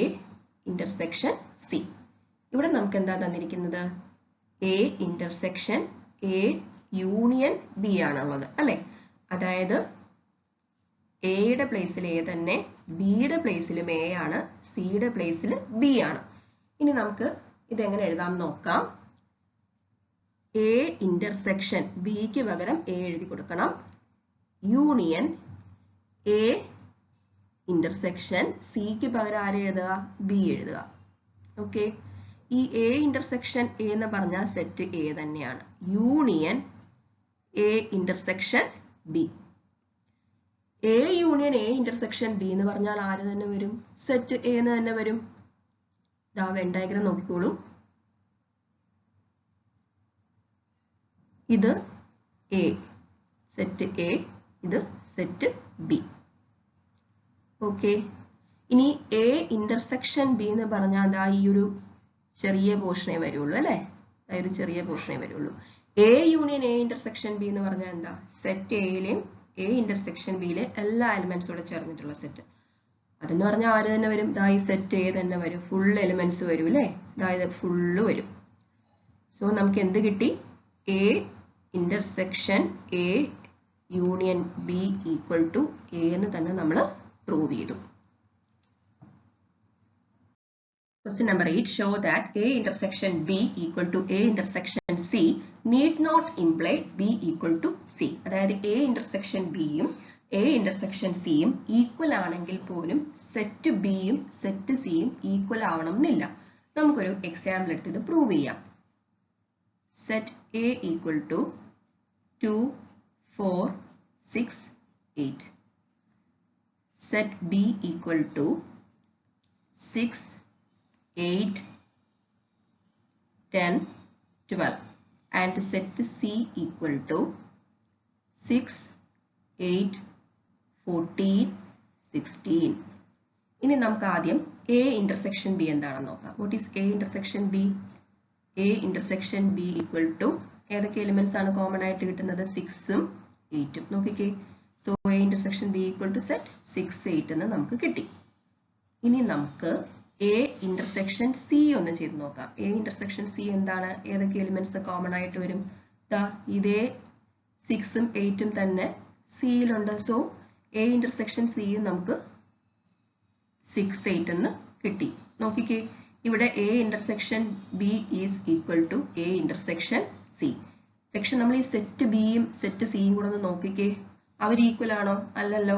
intersection C. ഇവിടെ നമുക്ക് എന്താ തന്നിരിക്കുന്നത്? A intersection A union B ആണുള്ളത് അല്ലേ? അതായത് എയുടെ പ്ലേസിൽ എ തന്നെ, ബിയുടെ പ്ലേസിലും എ ആണ്, സിയുടെ പ്ലേസിൽ ബി ആണ്. ഇനി നമുക്ക് ഇതെങ്ങനെ എഴുതാം നോക്കാം. എ ഇന്റർസെക്ഷൻ ബിക്ക് പകരം എ എഴുതി കൊടുക്കണം. യൂണിയൻ എ ഇന്റർസെക്ഷൻ സിക്ക് പകരം ആരെ എഴുതുക? ബി എഴുതുക. ഓക്കെ, ഈ എ ഇന്റർസെക്ഷൻ എ എന്ന് പറഞ്ഞാൽ സെറ്റ് എ തന്നെയാണ്. Union A intersection B. A union A intersection B എന്ന് പറഞ്ഞാൽ ആര് തന്നെ വരും? സെറ്റ് എ എന്ന് തന്നെ വരും. ദാ വെൻ ഡയഗ്രം നോക്കിക്കോളൂ. ഇത് എ, സെറ്റ് എ, ഇത് സെറ്റ് ബി. ഓക്കെ, ഇനി എ ഇന്റർസെക്ഷൻ ബി എന്ന് പറഞ്ഞാൽ ദാ ഈ ഒരു ചെറിയ പോർഷനേ വരുള്ളൂ അല്ലെ? ഒരു ചെറിയ പോർഷനേ വരുള്ളൂ. A union A intersection B എന്ന് പറഞ്ഞാൽ എന്താ? സെറ്റ് എയിലെയും എ ഇന്റർസെക്ഷൻ ബിയിലെ എല്ലാ എലിമെന്റ്സോടെ ചേർന്നിട്ടുള്ള സെറ്റ്. അതെന്ന് പറഞ്ഞാൽ ആര് തന്നെ വരും? ദാ ഈ സെറ്റ് എ തന്നെ വരും. ഫുൾ എലിമെന്റ്സ് വരും അല്ലേ? ദാ ഇത് ഫുള്ള് വരും. സോ നമുക്ക് എന്ത് കിട്ടി? A intersection A union B equal to A എന്ന് തന്നെ നമ്മൾ പ്രൂവ് ചെയ്തു. Question number 8. Show that A intersection B equal to A intersection C need not imply B equal to C. അതായത് A intersection B യും A intersection C യും equal ആണെങ്കിൽ പോലും set B യും സെറ്റ് C യും equal ആവണം എന്നില്ല. നമുക്കൊരു എക്സാമ്പിൾ എടുത്ത് ഇത് പ്രൂവ് ചെയ്യാം. Set A equal to 2, 4, 6, 8. Set B equal to 6, 8, 10, 12 and set C equal to 6, 8, 14, 16. ഇനി നമുക്ക് ആദ്യം A intersection B എന്താണെന്ന് നോക്കാം. What is A intersection B? A intersection B equal to ഏതൊക്കെ എലിമെന്റ്സ് ആണ് കോമൺ ആയിട്ട് കിട്ടുന്നത്? 6ഉം 8ഉം. നോക്കിക്കേ. So A intersection B equal to set 6, 8 എന്ന് നമുക്ക് കിട്ടി. ഇനി നമുക്ക് A intersection C ഒന്ന് ചെയ്ത് നോക്കാം. A intersection C എന്താണ്? ഏതൊക്കെ എലിമെന്റ്സ് കോമൺ ആയിട്ട് വരും? ഇതേ 6ഉം 8ഉം തന്നെ സിയിലുണ്ട്. സോ A intersection C നമുക്ക് 6, 8 എന്ന് കിട്ടി. നോക്കിക്കേ, ഇവിടെ A intersection B is equal to A intersection C. പക്ഷെ നമ്മൾ ഈ സെറ്റ് ബിയും സെറ്റ് സിയും കൂടെ ഒന്ന് നോക്കിക്കേ. അവർ ഈക്വൽ ആണോ? അല്ലല്ലോ.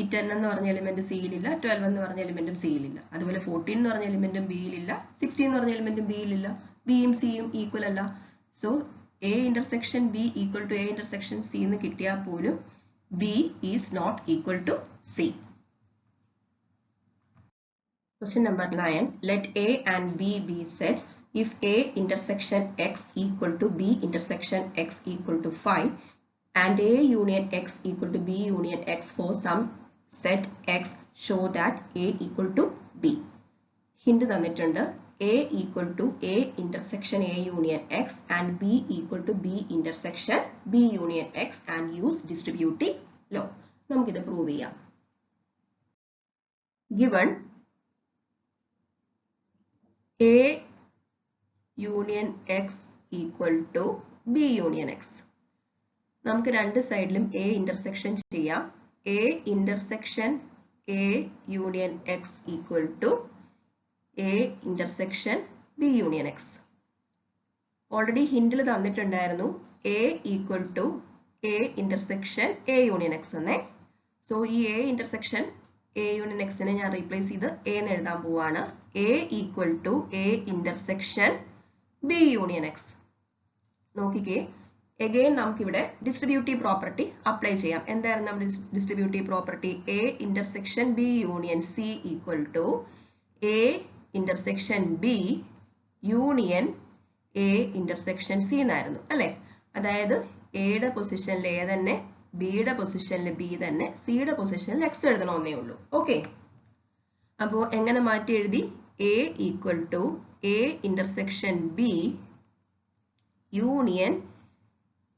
ഈ 10 എന്ന് പറഞ്ഞ എലിമെന്റ് സിയിലില്ല, 12 എന്ന് പറഞ്ഞ എലിമെന്റും സിയിലില്ല. അതുപോലെ 14 എന്ന് പറഞ്ഞ എലിമെന്റും ബിയിലില്ല, 16 എന്ന് പറഞ്ഞ എലിമെന്റും ബിയിലില്ല. ബിയും സിയും ഈക്വൽ അല്ല. So A intersection B equal to A intersection C എന്ന് കിട്ടിയാൽ പോലും B is not equal to C. Question number 9. Let A and B be sets if A intersection X equal to B intersection X equal to 5 and A union X equal to B union X for some set X, show that A equal to B. Hint തന്നിട്ടുണ്ട്. A equal to A intersection A union X and B equal to B intersection B union X and use distributive law. നമുക്കിത് prove ചെയ്യാം. Given A union X equal to B union X. നമുക്ക് രണ്ട് സൈഡിലും A intersection ചെയ്യാം. A intersection A union X equal to A intersection B union X. Already ഹിന്റിൽ തന്നിട്ടുണ്ടായിരുന്നു A equal to A intersection A union X എന്നേ. So ഈ A intersection A union Xനെ ഞാൻ റീപ്ലേസ് ചെയ്ത് A എന്ന് എഴുതാൻ പോവാണ്. A equal to A intersection B union X. നോക്കിക്കേ, again നമുക്കിവിടെ ഡിസ്ട്രിബ്യൂട്ടീവ് പ്രോപ്പർട്ടി അപ്ലൈ ചെയ്യാം. എന്തായിരുന്നു നമ്മുടെ distributive property? A intersection B union C equal to A intersection B union A intersection C എന്നായിരുന്നു അല്ലെ? അതായത് എയുടെ പൊസിഷനിൽ A തന്നെ, ബിയുടെ പൊസിഷനിൽ ബി തന്നെ, സിയുടെ പൊസിഷനിൽ എക്സ് എഴുതണമെന്നേ ഉള്ളൂ. ഓക്കെ, അപ്പോൾ എങ്ങനെ മാറ്റി എഴുതി? A equal to A intersection B union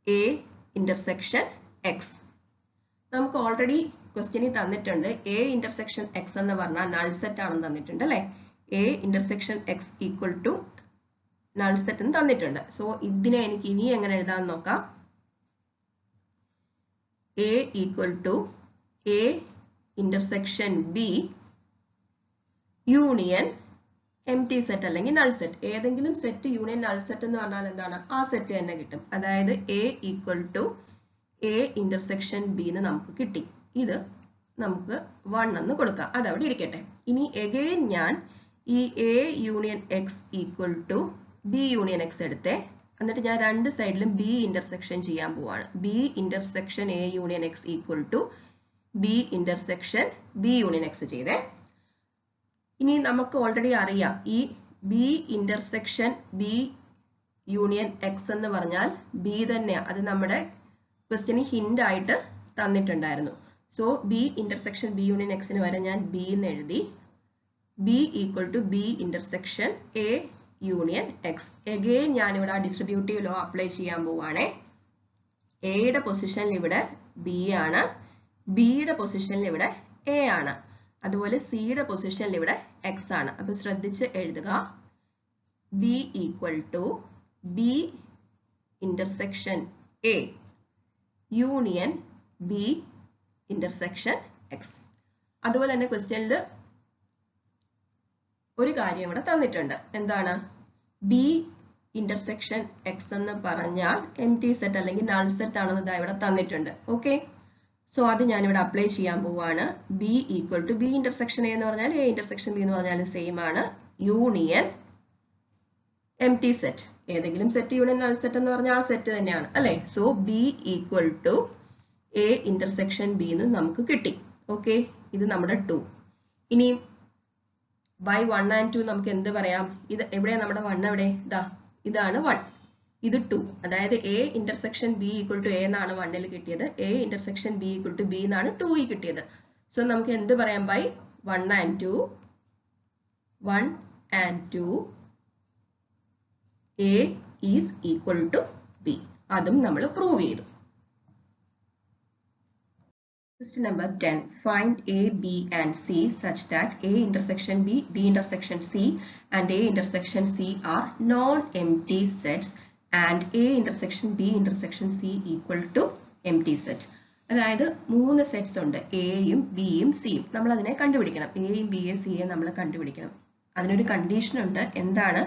A intersection X. നമുക്ക് ഓൾറെഡി ക്വസ്റ്റ്യനിൽ തന്നിട്ടുണ്ട് എ ഇന്റർസെക്ഷൻ എക്സ് എന്ന് പറഞ്ഞാൽ നൾ സെറ്റ് ആണെന്ന് തന്നിട്ടുണ്ട് അല്ലെ. A intersection X equal to null set എന്ന് തന്നിട്ടുണ്ട്. സോ ഇതിനെ എനിക്ക് ഇനി എങ്ങനെ എഴുതാൻ നോക്കാം. A equal to A intersection B union empty set അല്ലെങ്കിൽ നൾ സെറ്റ്. ഏതെങ്കിലും സെറ്റ് യൂണിയൻ നൾ സെറ്റ് എന്ന് പറഞ്ഞാൽ എന്താണ്? ആ സെറ്റ് തന്നെ കിട്ടും. അതായത് A equal to A intersection B എന്ന് നമുക്ക് കിട്ടി. ഇത് നമുക്ക് 1 എന്ന് കൊടുക്കാം, അതവിടെ ഇരിക്കട്ടെ. ഇനി എഗെയിൻ ഞാൻ ഈ A union X equal to B union X എടുത്തേ, എന്നിട്ട് ഞാൻ രണ്ട് സൈഡിലും ബി ഇന്റർസെക്ഷൻ ചെയ്യാൻ പോവാണ്. B intersection A union X equal to B intersection B union X ചെയ്തേ. ഇനി നമുക്ക് ഓൾറെഡി അറിയാം ഈ B intersection B union X എന്ന് പറഞ്ഞാൽ ബി തന്നെയാണ്. അത് നമ്മുടെ ക്വസ്റ്റ്യന് ഹിന്റ് ആയിട്ട് തന്നിട്ടുണ്ടായിരുന്നു. So B intersection B union എക്സിന് വരെ ഞാൻ ബി എന്ന് എഴുതി. B equal to B intersection A union X. Again ഞാനിവിടെ ഡിസ്ട്രിബ്യൂട്ടീവ് ലോ അപ്ലൈ ചെയ്യാൻ പോവാണേ. എയുടെ പൊസിഷനിൽ ഇവിടെ ബി ആണ്, ബിയുടെ പൊസിഷനിൽ ഇവിടെ എ ആണ്, അതുപോലെ സിയുടെ പൊസിഷനിൽ ഇവിടെ എക്സ് ആണ്. അപ്പൊ ശ്രദ്ധിച്ച് എഴുതുക. B equal to B intersection A union B intersection X. അതുപോലെ തന്നെ ക്വസ്റ്റ്യനിൽ ഒരു കാര്യം ഇവിടെ തന്നിട്ടുണ്ട്. എന്താണ്? ബി ഇന്റർസെക്ഷൻ എക്സ് എന്ന് പറഞ്ഞാൽ എം ടി സെറ്റ് അല്ലെങ്കിൽ നൾ സെറ്റ് ആണെന്ന് ഇവിടെ തന്നിട്ടുണ്ട്. ഓക്കെ, സോ അത് ഞാനിവിടെ അപ്ലൈ ചെയ്യാൻ പോവാണ്. B equal to B intersection A എന്ന് പറഞ്ഞാൽ എ ഇന്റർസെക്ഷൻ ബി എന്ന് പറഞ്ഞാൽ സെയിം ആണ്, യൂണിയൻ എം ടി സെറ്റ്. ഏതെങ്കിലും സെറ്റ് യൂണിയൻ നൾ സെറ്റ് എന്ന് പറഞ്ഞാൽ ആ സെറ്റ് തന്നെയാണ് അല്ലെ. So B equal to A intersection B എന്ന് നമുക്ക് കിട്ടി. ഓക്കെ, ഇത് നമ്മുടെ 2. ഇനി ബൈ 1 and 2 നമുക്ക് എന്ത് പറയാം? ഇത് എവിടെയാണ് നമ്മുടെ 1? എവിടെ? ഇതാണ് 1, ഇത് 2. അതായത് A intersection B equal to A എന്നാണ് 1ൽ കിട്ടിയത്, A intersection B equal to B എന്നാണ് 2ൽ കിട്ടിയത്. സോ നമുക്ക് എന്ത് പറയാം? By 1 and 2 A is equal to B. അതും നമ്മൾ പ്രൂവ് ചെയ്തു. Question number 10. Find A, B and C such that A intersection B, B intersection C and A intersection C are non-empty sets and A intersection B intersection C equal to empty set. അതായത് 3 sets ഉണ്ട്, എയും ബിയും സിയും. നമ്മൾ അതിനെ കണ്ടുപിടിക്കണം. എയും ബിയും സിയും നമ്മൾ കണ്ടുപിടിക്കണം. അതിനൊരു കണ്ടീഷൻ ഉണ്ട്. എന്താണ്?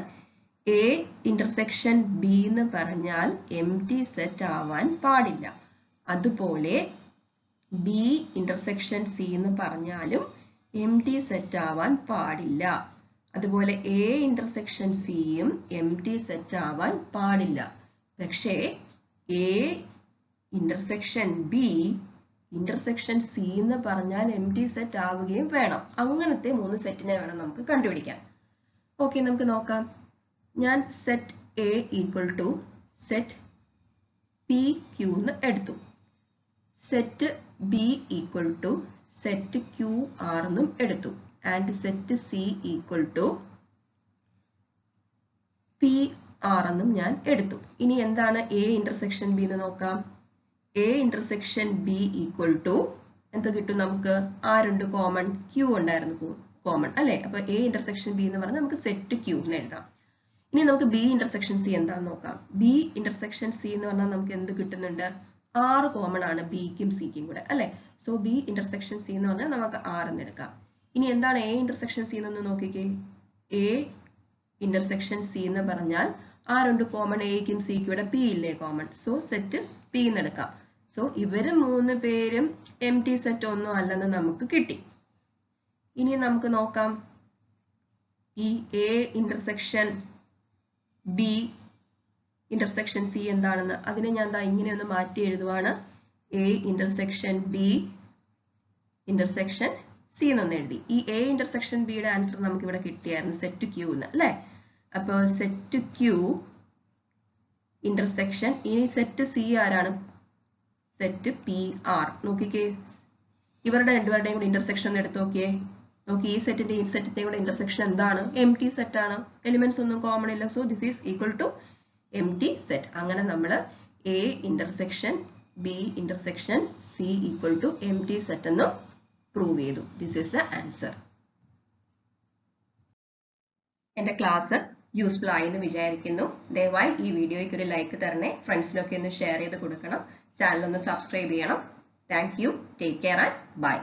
എ ഇന്റർസെക്ഷൻ ബി എന്ന് പറഞ്ഞാൽ എംപ്റ്റി സെറ്റ് ആവാൻ പാടില്ല. അതുപോലെ ബി ഇന്റർസെക്ഷൻ സി എന്ന് പറഞ്ഞാലും എംപ്റ്റി സെറ്റ് ആവാൻ പാടില്ല. അതുപോലെ എ ഇന്റർസെക്ഷൻ സിയും എംപ്റ്റി സെറ്റ് ആവാൻ പാടില്ല. പക്ഷേ A intersection B intersection C എന്ന് പറഞ്ഞാൽ എംപ്റ്റി സെറ്റ് ആവുകയും വേണം. അങ്ങനത്തെ 3 സെറ്റിനെ വേണം നമുക്ക് കണ്ടുപിടിക്കാൻ. ഓക്കെ, നമുക്ക് നോക്കാം. ഞാൻ set A equal to set P Q എന്ന് എടുത്തു. Set B equal to set Q R എന്നും എടുത്തു. And set C equal to P R എന്നും ഞാൻ എടുത്തു. ഇനി എന്താണ് എ ഇന്റർസെക്ഷൻ ബി എന്ന് നോക്കാം. A intersection B equal to എന്ത് കിട്ടും നമുക്ക്? ആരുണ്ട്? കോമൺ ക്യൂ ഉണ്ടായിരുന്നു, കോമൺ അല്ലെ. അപ്പൊ എ ഇന്റർസെക്ഷൻ ബി എന്ന് പറഞ്ഞാൽ നമുക്ക് സെറ്റ് ക്യൂ എന്ന് എഴുതാം. ഇനി നമുക്ക് ബി ഇന്റർസെക്ഷൻ സി എന്താന്ന് നോക്കാം. ബി ഇന്റർസെക്ഷൻ സി എന്ന് പറഞ്ഞാൽ നമുക്ക് എന്ത് കിട്ടുന്നുണ്ട്? 6 കോമൺ ആണ് ബിക്കും സിക്കും കൂടെ അല്ലെ. സോ ബി ഇന്റർസെക്ഷൻ സി എന്ന് പറഞ്ഞാൽ നമുക്ക് 6 എന്ന് എടുക്കാം. ഇനി എന്താണ് എ ഇന്റർസെക്ഷൻ സി എന്നൊന്ന് നോക്കിക്കേ. എ ഇന്റർസെക്ഷൻ സി എന്ന് പറഞ്ഞാൽ ആരുണ്ട് കോമൺ? എക്കും സിക്കും ഇവിടെ പി ഇല്ലേ കോമൺ. സോ സെറ്റ് പി എന്ന് എടുക്കാം. സോ ഇവര് 3 പേരും എംപ്റ്റി സെറ്റ് ഒന്നും അല്ലെന്ന് നമുക്ക് കിട്ടി. ഇനി നമുക്ക് നോക്കാം ഈ A intersection B intersection C എന്താണെന്ന്. അതിനെ ഞാൻ ഇങ്ങനെ ഒന്ന് മാറ്റി എഴുതുവാണ്. A intersection B intersection C എന്നൊന്ന് എഴുതി. ഈ എ ഇന്റർസെക്ഷൻ ബിയുടെ ആൻസർ നമുക്ക് ഇവിടെ കിട്ടിയായിരുന്നു, സെറ്റ് ക്യൂ എന്ന് അല്ലെ. അപ്പൊ സെറ്റ് ക്യൂ ഇന്റർസെക്ഷൻ. ഇനി സെറ്റ് സി ആരാണ്? Set P R. നോക്കിക്കേ, ഇവരുടെ രണ്ടുപേരുടെയും കൂടി ഇന്റർസെക്ഷൻ ഒന്ന് എടുത്ത് നോക്കിയേ. നോക്കി, ഈ സെറ്റിന്റെ ഈ സെറ്റിന്റെ കൂടെ ഇന്റർസെക്ഷൻ എന്താണ്? എം ടി സെറ്റ് ആണ്. എലിമെന്റ്സ് ഒന്നും കോമൺ ഇല്ല. So this is equal to empty set. അങ്ങനെ നമ്മൾ A intersection B intersection C equal to empty set എന്ന് പ്രൂവ് ചെയ്തു. This is the answer. എന്റെ ക്ലാസ് യൂസ്ഫുൾ ആയി എന്ന് വിചാരിക്കുന്നു. ദയവായി ഈ വീഡിയോയ്ക്ക് ഒരു ലൈക്ക് തരണേ. ഫ്രണ്ട്സിനൊക്കെ ഒന്ന് ഷെയർ ചെയ്ത് കൊടുക്കണം. ചാനൽ ഒന്ന് സബ്സ്ക്രൈബ് ചെയ്യണം. Thank you. Take care and by.